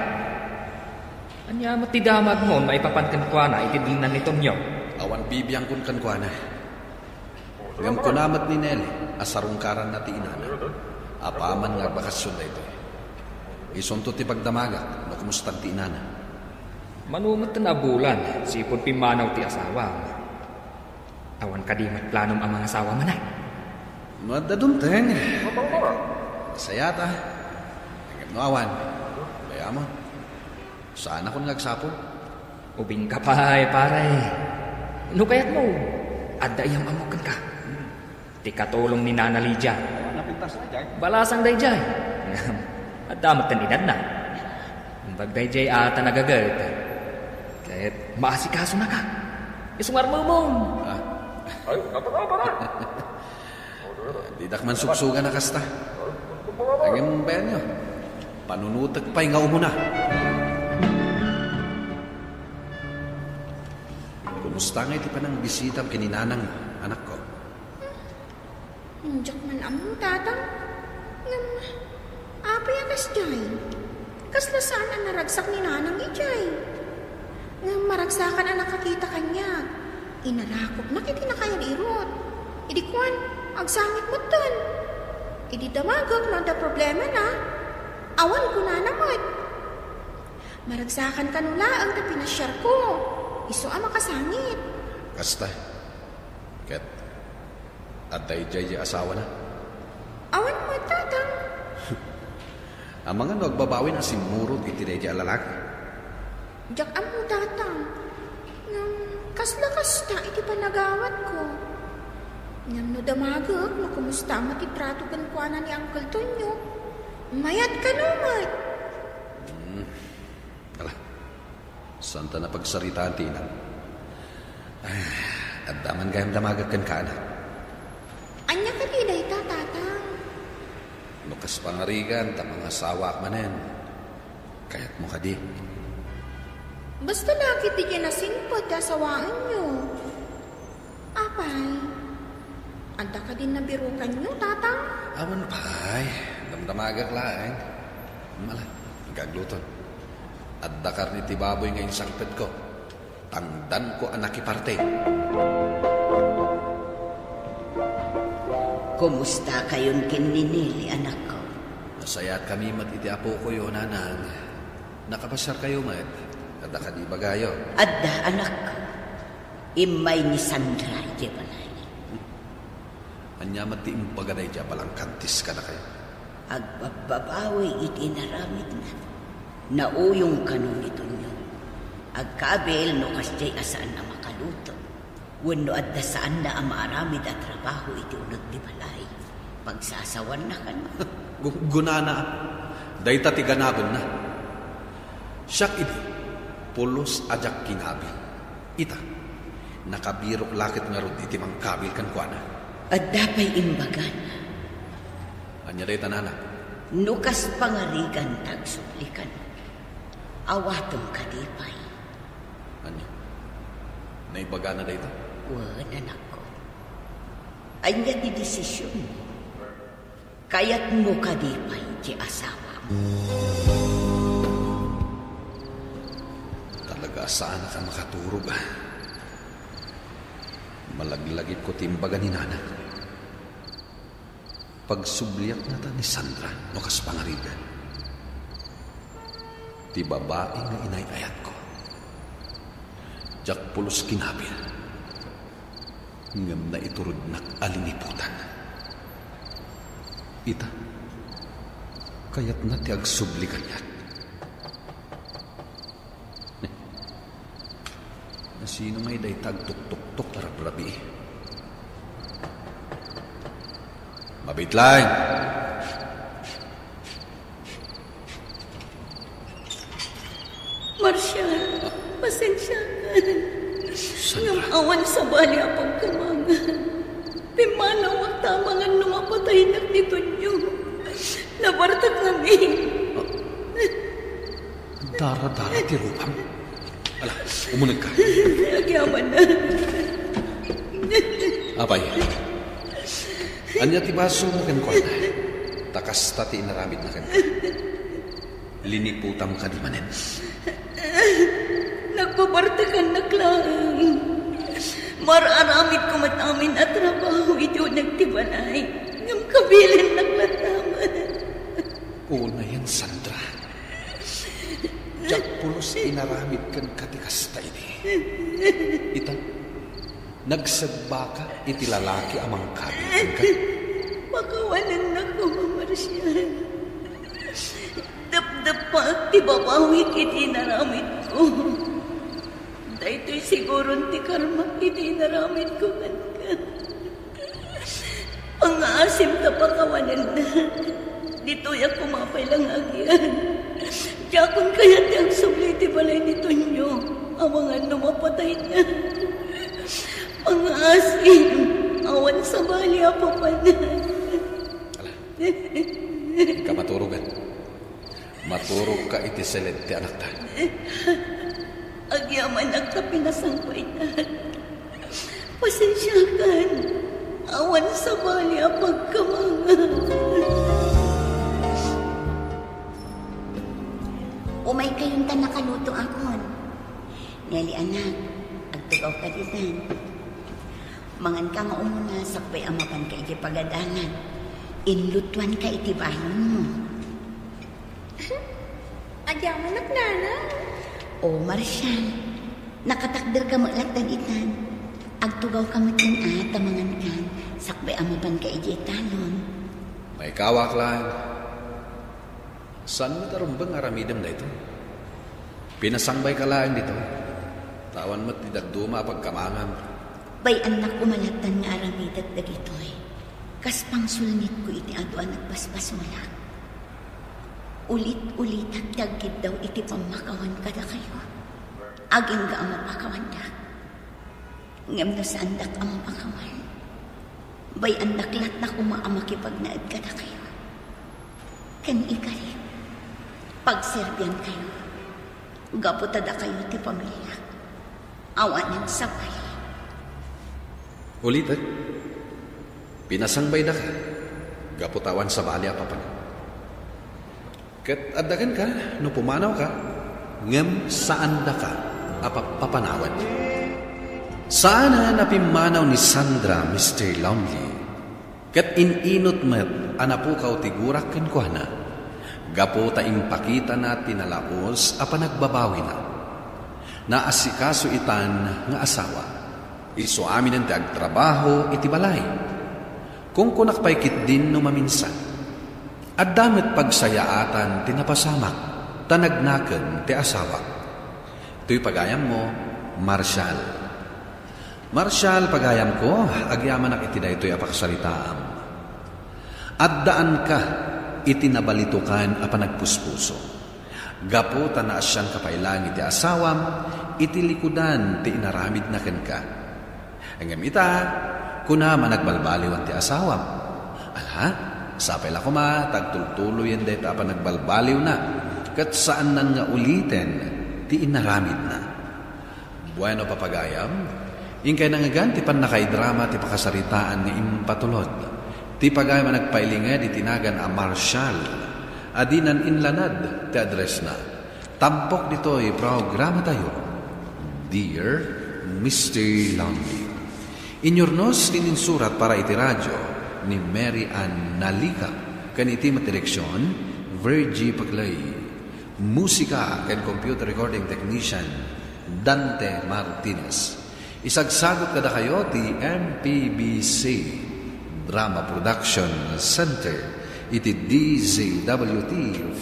Anya mo ti damag mo maipapankan kwa na itidinan nito nyo. Awan bibiyang kun kan kwa na. Ngam kunamat ni Nelly, asarungkaran na ti inana. Apaman nga bakasyon na ito. Isunto ti pagdamagat, no kumustan ti inana. Manumot na bulan, sipon pimanaw ti asawa. Awan kadimat planom ang mga asawa man ay. Madadunteng. Masaya ta. Ngam no awan. Kaya mo. Saan ako nagsapon? Ubing ka pa pare. No kayat mo, adda iyang amukan ka. Ti katulong ni Nana Lydia. Balasang dayjay. At damat tan inad na. Bag dayjay ata nagagat. Kahit maasikaso na ka. Isungar mo mo. Ay, didak man suksugan na kasta. Lagi mong bayan nyo. Panunutag pa'y nga umuna. Kumusta nga iti pa ng bisita kininanang anak ko? Diyak man among tatang. Apay akas jay. Kasla saan ang naragsak ni nanang ijay. Maragsakan ang nakakita kanya. Inarakop na kiti na kaya irot. Idi kwan, agsangit mo ton. Idi damagag na da problema na. Awan ko na naman. Maragsakan ka nula ang da pinasyar ko. Iso ang makasangit. Kasta. Ket. At dayjay asawa na. Awan mo tatang. Ang mga nagbabawi na simurot iti dayjay alalaki. Diyak ang mo tatang. Kasla-kasta iti panagawat ko. Ngam no damagag, no kumusta mo ti trato kan kuana ni Uncle Tonyo. Mayat ka naman. Kala, santa na pagsaritaan ti ina. At daman gayam damagag kan kaana. Anya ka di day tatang. Nukas pangarigan, ta mga sawa manen. Kaya't mo ka di. Basta laki di niya nasingpot asawaan nyo. Apay, anda ka din nabirukan nyo, tatang? Awan pa'y, damdamagag laeng. Mala, gagluton. At dakar ni tibaboy ngayong sangpet ko. Tangdan ko anak iparte. Kumusta kayon kininili, anak ko? Masayat kami mat iti apo ko yun, nanang. Nakapasyar kayo, mat. At ka di bagayo. Adda, anak ko. Imay ni Sandra, di balay. Anya mati impagaday dya palang kantis ka na kayo. Agbababawi iti naramid na. Nauyong kanon ito nyo. Agkabel no kasjay asaan na makaluto. Wano adda saan na ang maaramid at trabaho iti unod di balay. Pagsasawan na ka na. Gunana. Day tati ganabon na. Siyak ini, pulos ajak kinabil. Ita, nakabirok lakit nga ron iti mangkabil kan kuana. At dapay imbagan. Anya day tanana. Nukas pangarigan tagsuplikan. Awatong kadipay. Anya, naibaga na day ita? Wan, anak ko. Anya di desisyon mo. Kaya't mo kadipay di asawa mo. Talaga saan ka makaturog ah. Malaglagit ko timbaga ni Nana. Pagsubliak na ta ni Sandra no kas pangarigan. Ti babae nga inay-ayat ko. Jak pulos kinabil. Ngam na iturod nak aliniputan. Ita, kayat na ti agsublikan yat. Sino may day tagtuk-tuk-tuk tarap-rabi? Mabitlain! Marshal, pasensya ka. Ngam awan sa bali apang kamangan. Pimanaw ang tamangan numapatay na nito niyo. Nabartag namin. Dara-dara ti rupang. Ala, umunag ka. Nagyaman na. Apay, anya ti baso mo kan ko na. Takas tati inaramid na kan. Liniputam ka di manen. Nagbabartakan na klang. Mararamid ko matamin at trabaho ito nagtibalay. Ngam kabilin naglataman. Una yan, Sandra. Jak pulos inaramid kan katikas ta ini. Ita, nagsagba ka iti lalaki amang kabilan ka. Pakawanan na ko, Marcial. Dap-dap pa ti babawit iti naramid ko. Dahito'y siguro ti karma iti naramid ko man ka. Pang-aasim ta pakawanan na. Dito'y ako mapailang agyan. Diyakon kaya ti ang subli ti balay nito nyo. Awangan numapatay niya. Pang-aasim. Awan sa bali apapanan. Ala, ka maturugan. Maturog ka iti selid ti anak ta. Agyaman ang kapinasangpay na. Pasensyakan. Awan sa bali ang pagkamangan. Umay kayong tanakaluto akon. Neli anak, agtugaw ka ditan. Mangan ka nga umuna sakbay amapan ka iti pagadangan. Inlutuan ka iti bayon mo. Agyaman ang nana. O Marshal, nakatakder ka maglatan itan. Agtugaw ka matin tamangan kan. Sakbay amapan ka iti talon. May kawak lang. Saan mo tarumbang aramidam na ito? Pinasangbay ka lang dito. Tawan mo't didagduma pagkamangan. Bay anak umalatan nga aramidat dagitoy. Kas pangsulnit ko iti aduan at basbasulak. Ulit-ulit at dagkid daw iti pamakawan kada kayo. Aging ga ang mapakawan da. Ngam na sa andak ang mapakawan. Bay andak lat na kumaamakipag naad kada kayo. Kan ikari. Pagserbian kayo. Gaputada kayo ti pamilya. Awanan sabay. Ulit eh. Pinasangbay na ka. Gaputawan sa bali apapan. Kat adakan ka, no pumanaw ka, ngem saan da ka, apapapanawan. Saan na napimanaw ni Sandra, Mr. Lonely? Kat ininot met, anapukaw tigurak kenkwana. Gapo ta impakita na tinalaos, apanagbabawi na. Naasikaso itan nga asawa. Iso amin ang agtrabaho iti balay. Kung kunakpaikit din no maminsan. At damit pagsayaatan tinapasamak, tanagnaken ti asawa. Ito'y pagayam mo, Marshal. Marshal, pagayam ko, agyaman ak iti da ito'y apakasaritaam. At daan ka, itinabalitukan apanagpuspuso. Gaputan na asyan kapailang iti asawam, iti likudan ti inaramid na ken ka. Hanggang ita, kuna managbalbaliwan ti asawam. Ala, sapay la kuma, tagtultuloy yan dahi pa nagbalbaliw na. Kat saan nan nga ulitin, ti inaramid na. Bueno papagayam, ingkay nangagan ti pan nakaidrama ti pakasaritaan ni impatulod. Ti pagayam nagpailinga di tinagan a Marshall. Adinan inlanad ti address na. Tampok dito'y programa tayo. Dear Mr. Longley. Inyornos din surat para iti radyo ni Mary Ann Nalica. Kaniti matireksyon, Virgie Paglay. Musika and computer recording technician, Dante Martinez. Isagsagot kada kayo ti MPBC Drama Production Center iti DZWT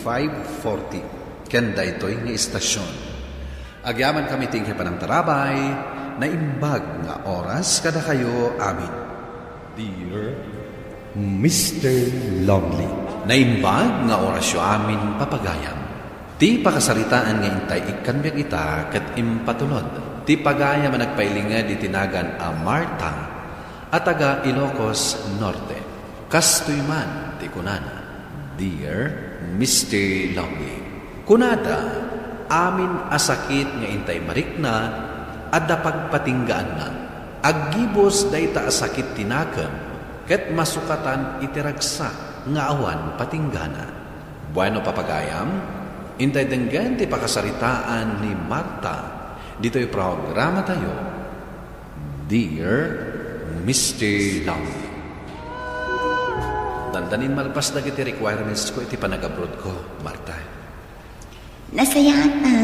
540 kenda ito'y nga istasyon. Agyaman kami tinghe panamtarabay na imbag nga oras kada kayo amin. Dear Mr. Longley. Na imbag nga orasyo amin papagayam. Ti pakasaritaan nga intay ikanbyag ita kat impatulod. Ti pagayam nagpailinga di tinagan a Marta at taga Ilocos Norte. Kastoy man ti kunana. Dear Mr. Longley. Kunada, amin asakit nga intay marikna at pagpatinggaan na. Aggibos dayta asakit tinakam ket masukatan itiragsa nga awan patinggana. Bueno papagayam, intay denggan ti pakasaritaan ni Marta. Dito'y programa tayo. Dear Mr. Longley. Dandanin malpas na iti requirements ko iti panag-abroad ko, Marta. Nasayaan na,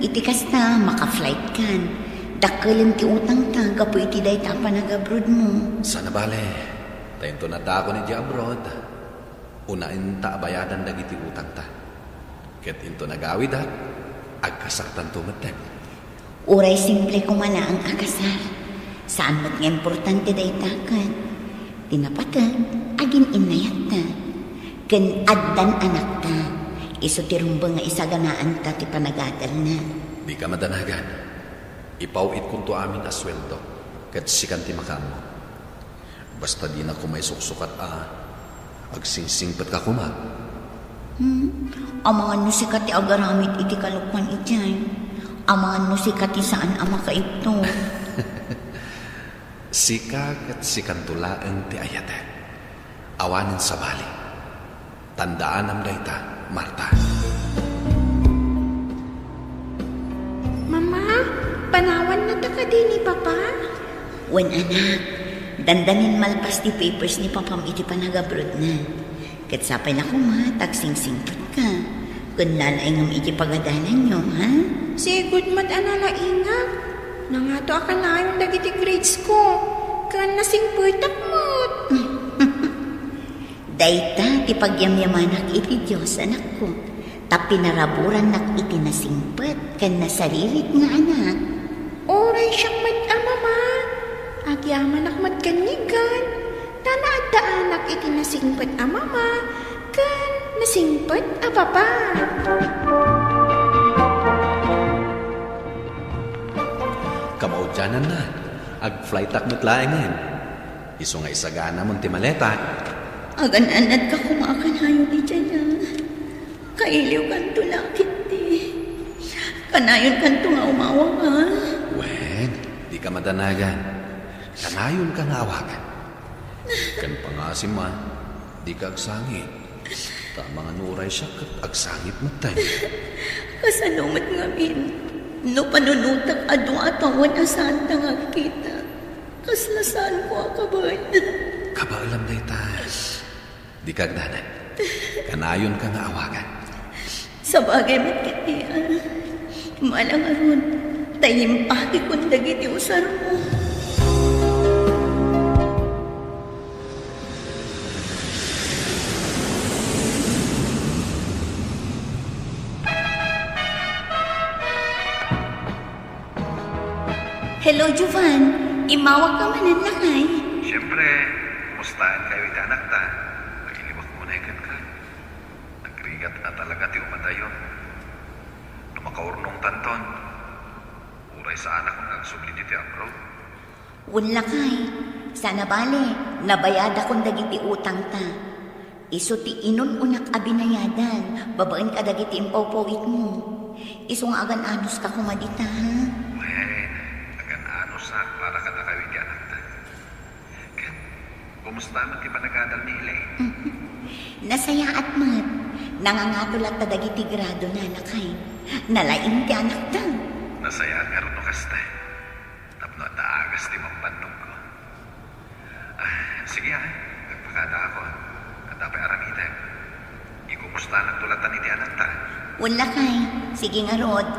itikas na, maka-flight kan. Dakalan ti utang ta, kapo iti day ta panag-abroad mo. Sana bale, tayo na ta ako ni di abroad. Unain ta bayadan dagiti utang ta. Ket into nagawid at agkasaktan tumatan. Uray simple kumala ang akasar. Saan mo't nga importante day ta kan. Tinapatan, agin inayat ta. Ken addan anak ta. Iso tirumba nga isaganaan ta ti panagadal na. Di ka madanagan. Ipawit kung to amin asweldo. Ket sikan ti makamo. Basta di na kumay suksukat agsingsingpat ka kuma. Amangan mo sikat ti agaramit iti kalukman ityan. Amangan mo sikat ti saan ama kaipto. Sikak at sikantulaan ti ayate. Awanin sa bali. Tandaan am dayta, Marta. Mama, panawan na ta ka din ni Papa? Wen anak, dandanin malpas ti papers ni Papam iti panag-abroad na. Ket sapay na kuma, tagsing-singpat ka. Kun lalay ngam iti pagadanan nyo, ha? Sigud mat anala ingat. Nangato akan na yung dagiti grades ko. Kan nasingpuitak mo't. Dayta, ti pagyamyamanak iti Diyos, anak ko. Tapi naraburan nak iti nasingpet, kan nasaririt nga anak. Oray siyang Mama. Agyaman ak matganigan. Tanaad da anak iti nasingpet a Mama. Kan nasingpet a Papa. Kamaudyanan na. Ag-flight ak mutlaengan. Iso nga isagana mong ti maleta. Agan-anad ka kumakan hayo di dyan na. Kailiw kanto lakit di. Kanayon kanto nga umawa ka. Wen, di ka madanagan. Kanayon ka nga awagan. Kan pangasim man, di ka agsangit. Tama nga nuray siya kat agsangit matay. Kasanumat nga min. No panunutak adu atawan asan ta nga kita. Kaslasan ko akabad. Kabaalam na itas. Di ka agdanan. Kanayon ka nga awagan. Sa bagay mo't kitian. Malang aron, tayimpaki kung dagiti usar mo. Hello, Jovan. Imawag ka manan lakay. Siyempre, mustaan kayo iti anak ta. Nagiliwak mo na ikan ka. Nagrigat na talaga ti umatayo. No makaurnong tanton. Uray sa anak kong nagsubli dito abroad. Wala kay. Sana bale, nabayad akong dagiti utang ta. Iso ti inon unak abinayadan, babaen ka dagiti impawpawit mo. Iso nga agan-anos ka kumadita, ha? Wen, agan-anos na para kadakawin di anak ta. Ken, kumusta man ti panagadal ni Ilay? Nasaya at mat, nangangatulat ta dagiti grado na nakay. Nalaing ti anak ta. Nasaya nga rin no kasta. Tapno at aagas ti mampanong ko. Sige ha, nagpakada ako. Katapay aramitan. Ikumusta nagtulatan ni anak ta? Wala kay. Sige nga Rod.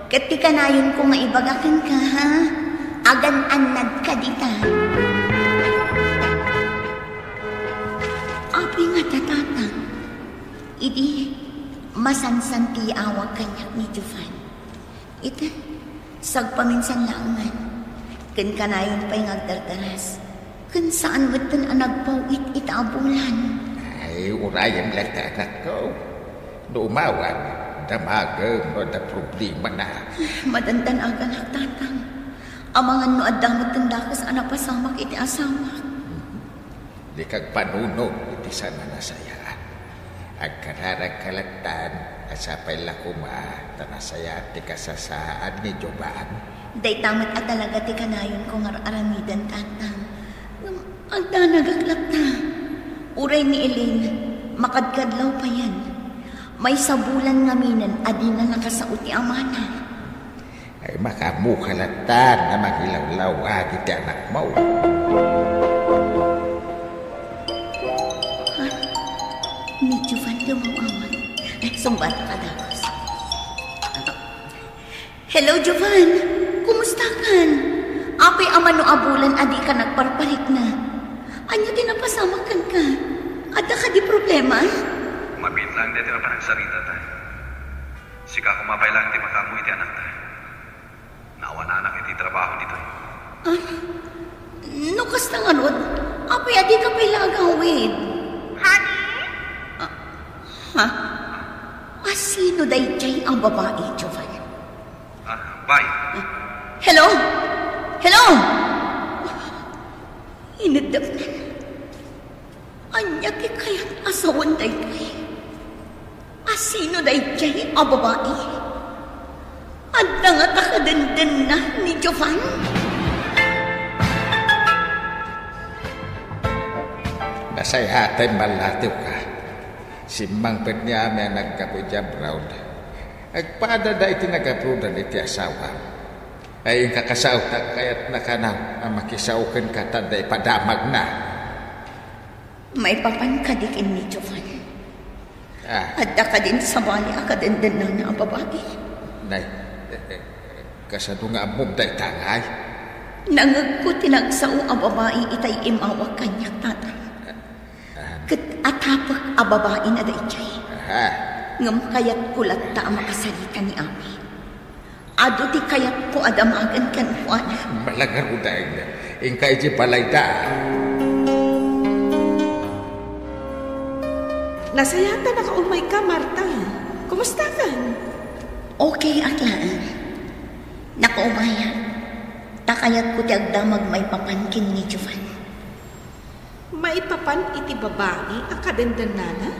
Kat ti kanayon ko nga ibagakan ka ha. Agan-anad ka dita. Abi nga tatatang. Idi masansan ti awag kanyak ni Jufan. Ita, sagpaminsan langan. Ken kanayon pa'y ngagdardaras. Ken saan watan ang nagpawit itaabulan. Ay, urayan lang ta anak ko. No umawag, damagam no da problema na. Madandan aga nagtatang. Amangan no adamot ng dakas anak pasamak iti asawa. Di kag panunog iti sana nasayaan. Agkararag kalagtan, asapay lakuma, tanasaya ti kasasaan ni Joban. Day tamat at talaga ti kanayon kong aramidan tatang. Ang danagaklak na. Uray ni Elaine, makadkadlaw pa yan. May sabulan ngaminan, adi na nakasaot ti amana. Ay makamukalatan na maghilaw-law iti anak mo. Ha? Ni Jovan lumawawan. Sumbat ka dakos. Hello, Jovan. Kumusta kan? Apay aman no abulan, adi ka nagparparik na. Anya tinapasamakan ka? Ada ka di problema? Mabit lang dito na panagsarita ta. Sika kumapay lang di makamu iti anak ta. Naawa na anak iti trabaho dito. No kasta nga Rod, apay adi ka pa'y lagawid. Honey? Ha? Sino day jay ang babae, Jovan? Bye. Hello? Hello? Inadap na. Anya ti kaya't asawan day kay. Sino day jay ang babae? Adda nga takadandan na ni Jovan? Nasayatay malatiw ka. Si Mang Penyame nagkapudya Brown. Agpada da iti nagaprudan iti asawa. Ay kakasaw ta kaya't nakanaw ang makisaukan ka taday padamag na. May papan ka dikin ni Jovan. Adda ka din sa bali akadandan na nga ang babae. Nay, kasano nga amom day tangay? Nangagko tinagsao ang babae itay imawag kanya tata. Kat atapak ang babae na day jay. Ngam kayat kulat ta ang makasalita ni Ami. Ado ti kayat po adamagan kan Juan. Malagar uday na. Ingkay di balay da. Nasayata nakaumay ka, Marta. Kumusta ka? Okay, aklaan. Nakaumaya. Takayat ko ti agdamag may papankin ni Jovan. May papan iti babae, akadandan nana?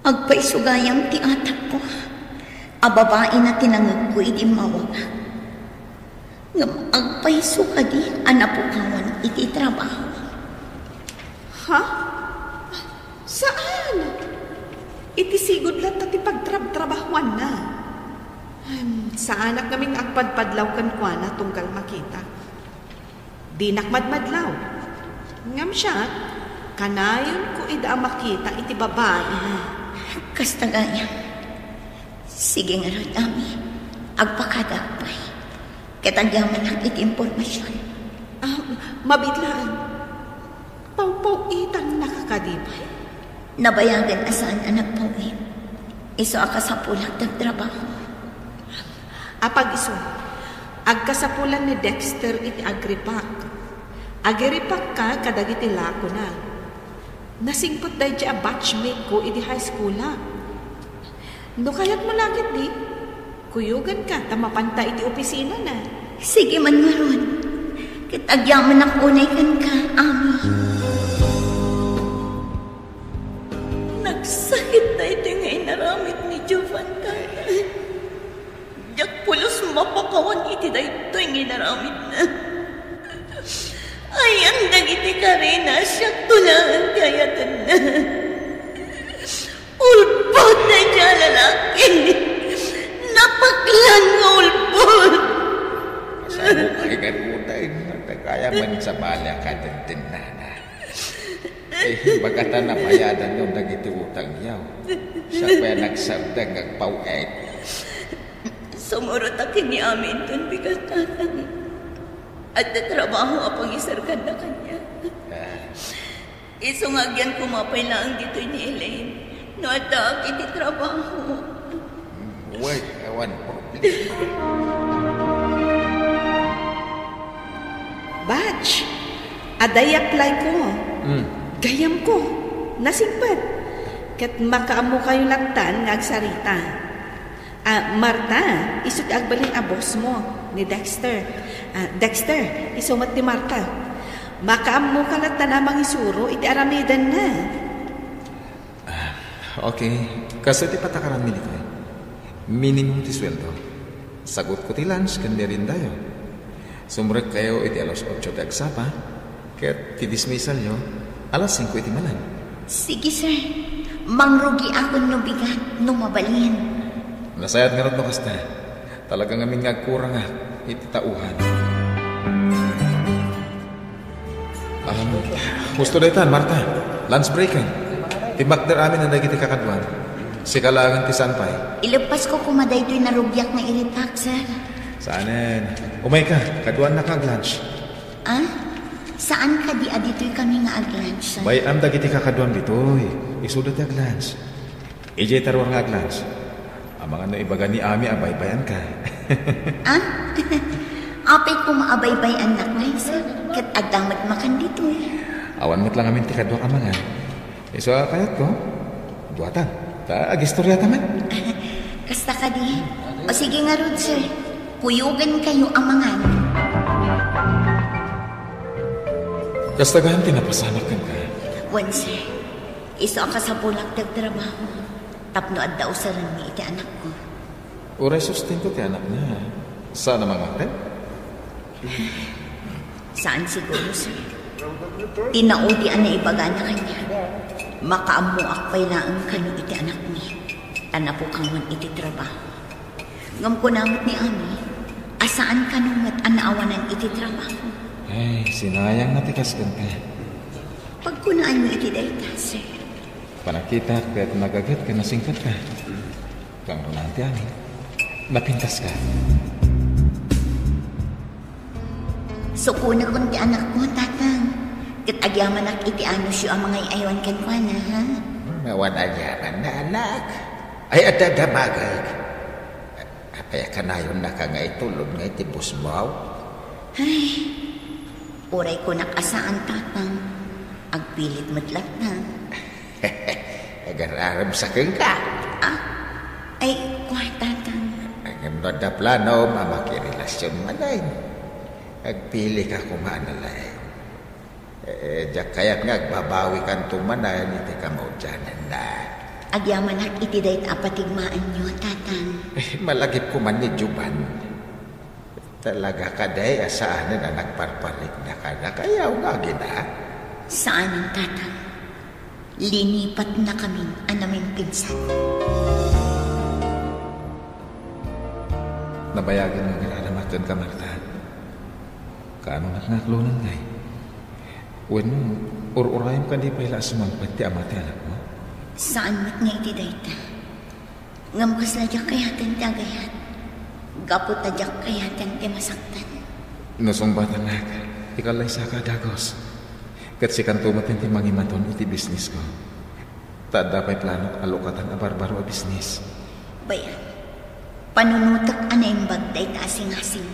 Agpaisugayang ti atak ko. A babae na tinangag ko iti mawag. Ngam agpaiso ka di anapukawan iti trabaho. Ha? Saan? Iti sigod lang ti pagtrabahuan na. Sa anak naming agpadpadlaw kan kwa na tunggal makita. Di nakmadmadlaw. Ngam siya, kanayon ko ida makita iti babae na. Kastagaya. Sige nga Rod, Ami. Agpakadagpay. Katagyaman ang iti impormasyon. Mabitlaan. Pau-pau-itang nakakadibay. Nabayagan asaan anak pauwi. Iso akasapulang nagtrabaho. Apag iso, agkasapulan ni Dexter iti agripak. Agripak ka kadagiti lako na. Nasingpot dahi a batchmate ko iti high school na. No kayat mo langit di? Kuyugan ka, tamapanta iti opisina na. Sige man nga ron. Kitagyaman ako unay kan ka, Ami. Nagsakit na iti nga inaramit ni Jovan ka. Diyak pulos mapakawan iti da ito yung inaramit na. Ay, ang dagiti ka rin na siya tulangan kayatan na. Ulbot na dyan lalaki. Napaklan nga ulbot. Saan mo kayo utay na kaya man sa balya ka din na. Bagata na bayadan yung nagiti utang yaw. Siya pa nagsabdang agpawait. Sumurot akin ni Amin dun bigat tatang. At trabaho apang isarkan na kanya. Isungagyan kumapay lang dito ni Elaine. No at akin di trabaho. Wait, awan po. Batch, aday apply ko. Gayam ko, nasigpat. Kat makaamo kayo laktan nga agsarita. Marta, isut agbalin a boss mo ni Dexter. Dexter, isumat ni Marta. Makaamo ka laktan namang isuro, iti aramidan na. Okay, kasi ti patakaran mi dito. Minimum ti sweldo. Sagot ko ti lunch, kan merinda yo. Sumrek kayo iti alas 8 ti agsapa, ket ti dismissal yo, alas 5 iti malan. Sige, sir. Mangrugi ako no bigat, no mabalin. Nasayat nga rin no kasta. Talagang aming ngagkurang nga, iti tauhan. Gusto na itan, Marta. Lunch break kan. Timakder amin na nagiti kakadwan. Si kalangan ti sanpay. Ilepas ko kumaday to'y narugyak na iritak, sir. Saanen? Umay ka, kaduan na kag lunch. Saan ka di adito'y kami nga ag-lunch, sir? Bay am dagiti kakaduan bitoy. Isudot ag lunch. Ijay tarwar nga ag lunch. Ang mga naibaga ni Ami abay-bayan ka. Apay ko maabay-bayan na ngay, sir. Kat agdamat makan dito. Awan mo't lang amin ti kadwa ka mga. Iso kayat ko, duwatan. Ta agistorya taman. Kasta ka di. O sige nga Rod, sir. Puyugan kayo amangan. Kasta gahan tinapasanak kan ka. Wan, sir. Iso ka sa bulak trabaho. Tapno at daw sa rami iti anak ko. Uray sustento ti anak na. Saan naman atin? Saan siguro, sir? Tinaudian na ibaga na kanya. Makaamuak pa'y laang kano iti anak ni. Tanapukangan iti trabaho. Ngam ko namot ni Ami, asaan kanungat anaawanan iti trabaho. Ay, sinayang natikaskan ka. Pagkunaan mo iti dayta, sir. Panakita ka't nagagat ka nasingkat ka. Kang runanti Ami, napintas ka. Sukuna kong ti anak ko, tatang. Kitagyaman ak iti ano siya ang mga iaywan kan kwa na, ha? Mawanagyaman na anak. Ay adadamagag. Ay kanayon na ka nga itulog nga iti busmaw. Ay, uray ko nakasaan, tatang. Agpilit matlat na. Agararam sa keng ka. Ay, kwa, tatang. Ang na plano, mamakirelasyon manay. Agpili ka kumanalay. Diyak kaya't nga agbabawi kan tumanay, iti ka maudyanan na. Agyaman ak iti dayt apatigmaan nyo, tatang. Malagip ko man ni Juban. Talaga ka day, asaan na nagparparik na ka na, kaya ungagin na. Saan ang tatang? Linipat na kaming anaming pinsan. Nabayagan ng nararamatan ka, Marta. Kaano nakaklunan ngay? Bueno, urayam ka di pala sumangpat ti amati anak mo? Saan mat nga iti dayta? Ngam kas ladyak kayatan ti agayat. Gapot adyak kayatan ti masaktan. Nusumbatan na ka. Ikalay sa ka, Dagos. Kat si kantumatin ti mangimaton iti business ko. Tada pa'y plano alukatan a barbaro a business. Bayan, panunutak anay bagday ta asing-asing.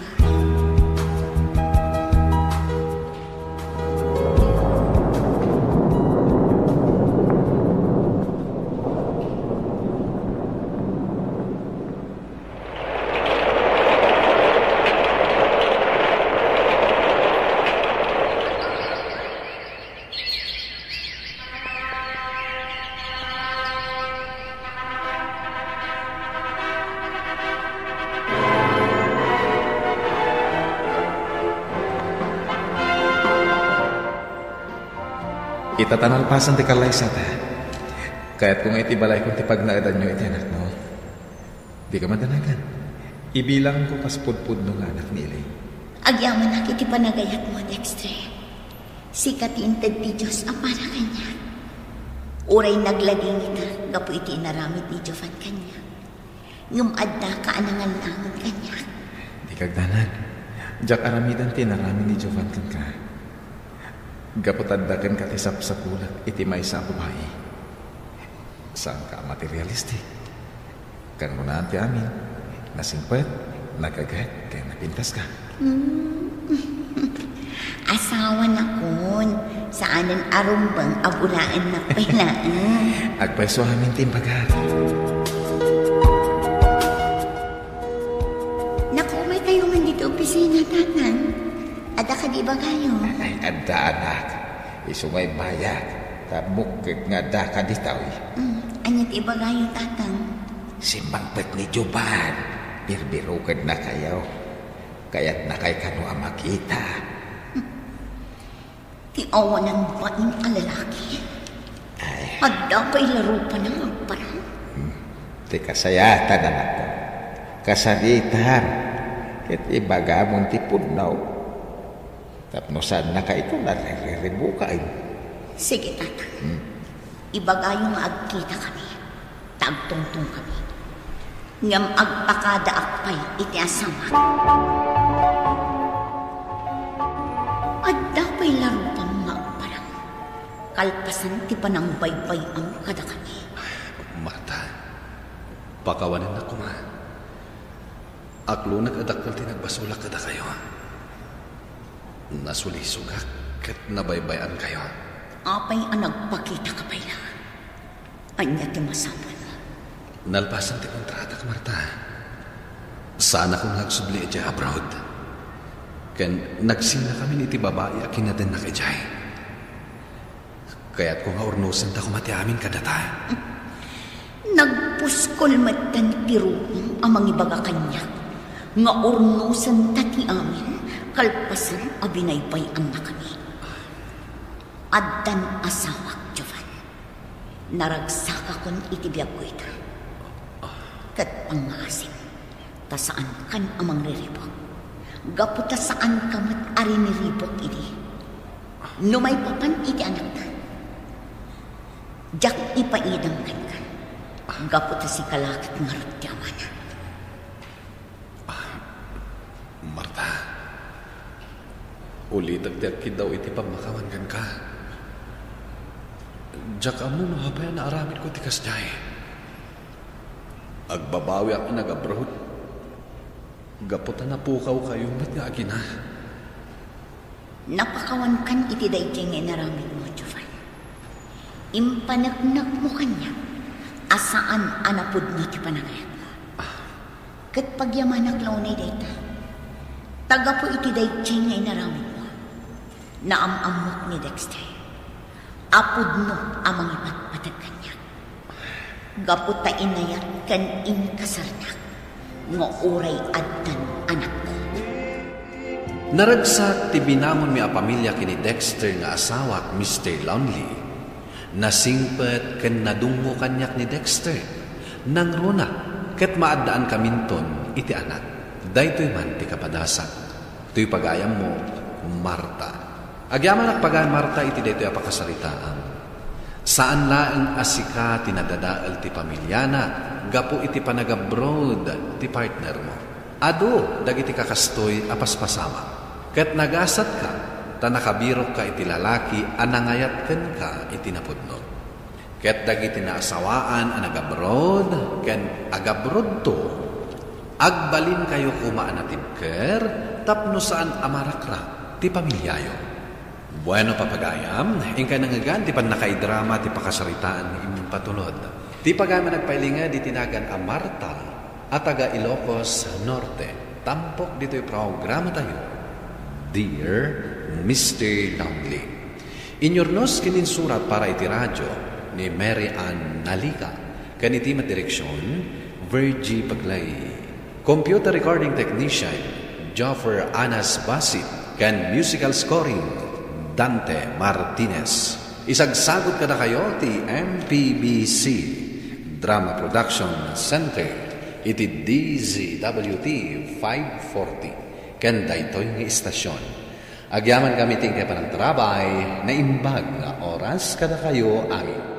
Kita tanalpasan ti kalaysa ta. Kaya't kung iti balay kung ti pagnaadan nyo iti anak no, di ka madanagan. Ibilang ko paspudpud ng anak ni Ilay. Agyaman na kiti panagayat mo, Dexter. Sikatinted ti Diyos ang para kanya. Uray naglaging ita, gapo iti inaramid ni Jovan kanya. Ngumad na kaanangan langon kanya. Di kagdanan. Jak aramidan ti naramid ni Jovan kan ka. Gapo taddakan ka ti sapsapulat iti maysa ang babae. Saan ka materialistic? Kan mo na ti amin. Nasingpet, nagagad, kaya napintas ka. Asawa na kun, saanan arumbang abulaan na pailaan. Agpaiso amin timbagat. Naku, may kayo man dito opisina, tatang. Ada ka di ba kayo? Ay, ada anak. Isumay bayag. Tabukit nga da ka ditaw. Anyat iba kayo, tatang. Simbangpet ni Juban. Birbirukad na kayo. Kaya't na kay kano ang makita. Ti awa ng baing ang lalaki. Ay. Ada pa'y laro pa ng magparang. Ti kasayatan anak ko. Kasaritan. Kit ibagamon ti pudnaw. Tapnosan na ka ito nariribukay. Sige, tatang. Ibagayong agkita kami. Tagtungtong kami. Ngam agpakada akpay iti asama. Adda pa'y laro pa mga parang. Kalpasan ti panang baybay ang kada kami. Marta, pakawanin na ko ma. Aklo nag-adakal ti nagbasulak kada kayo. Nasulisugak kat nabaybayan kayo. Apay ang nagpakita ka pa'y lang. Anya ti masapon. Nalpasan ti kontrata ka, Marta. Saan ako nagsubli iti abroad? Ken nagsin na kami iti babae a kinaden na kajay. Kaya't kung haurnusan ta kumati amin kadata. Nagpuskol matan tirupong amang ibaga kanya. Nga urnusan tati amin, kalpasan a binaybay ang na kami. Addan asawak, Jovan. Naragsaka kon iti biyag ko ita. Kat pangasim, ta saan kan amang riribok. Gaputa saan kamat ari niribok iti. Numay papan iti anak ta. Jak ipaidang kan. Gaputa si kalakit nga rutyaman. Marta, ulitag-tagkid daw iti pamakawan kan ka. Jak amo mahabayan na aramid ko tikas jay. Agbabawi ako nag-abroad. Gaputan na pukaw kayo, ba't nga agina? Napakawan kan iti dayjeng inaramid mo, Jovan. Impanagnak mo kanya, asaan anapod mo ti panagayat mo. Kat pagyamanak launay dayta, taga po iti dayjeng inaramid mo, naamamok ni Dexter. Apod mo amang ipatpatag kanya. Gaputa inayat kan inkasarnak, nga uray addan anak ko. Naragsak ti binamon mi a pamilya kini Dexter nga asawa Mr. Lonely. Nasingpet ken nadungo kanyak ni Dexter. Nang runa, ket maadaan kaminton iti anak. Daytoy man ti kapadasan. Tuy pagayam mo, Marta. Agyaman pagayam Marta iti daytoy apakasaritaan. Saan laeng asika tinadadaal ti pamilyana, gapo iti panagabroad ti partner mo. Ado, dagiti kakastoy apaspasama. Ket nagasat ka, ta nakabirok ka iti lalaki, anangayat ken ka iti napudno. Ket dagiti naasawaan anagabroad, ken agabroad to. Agbalin kayo kumaan atibker, tapno saan amarakra ti pamilyayo. Bueno papagayam, ingkay nangagan, ti pan nakaidrama, ti pakasaritaan, imong patulod. Ti pagama nagpailinga, di tinagan a Marta, at taga Ilocos Norte. Tampok dito'y programa tayo. Dear Mr. Lonely. Inyornos kininsurat para iti radyo ni Mary Ann Nalica. Kaniti madireksyon, Virgie Paglay. Computer recording technician, Joffer Anas Basit. Kan musical scoring, Dante Martinez. Isagsagot kada kayo ti MPBC Drama Production Center iti DZWT 540 ken daytoy nga istasyon. Agyaman kami ting kay panantrabay na imbag nga oras kada kayo amin.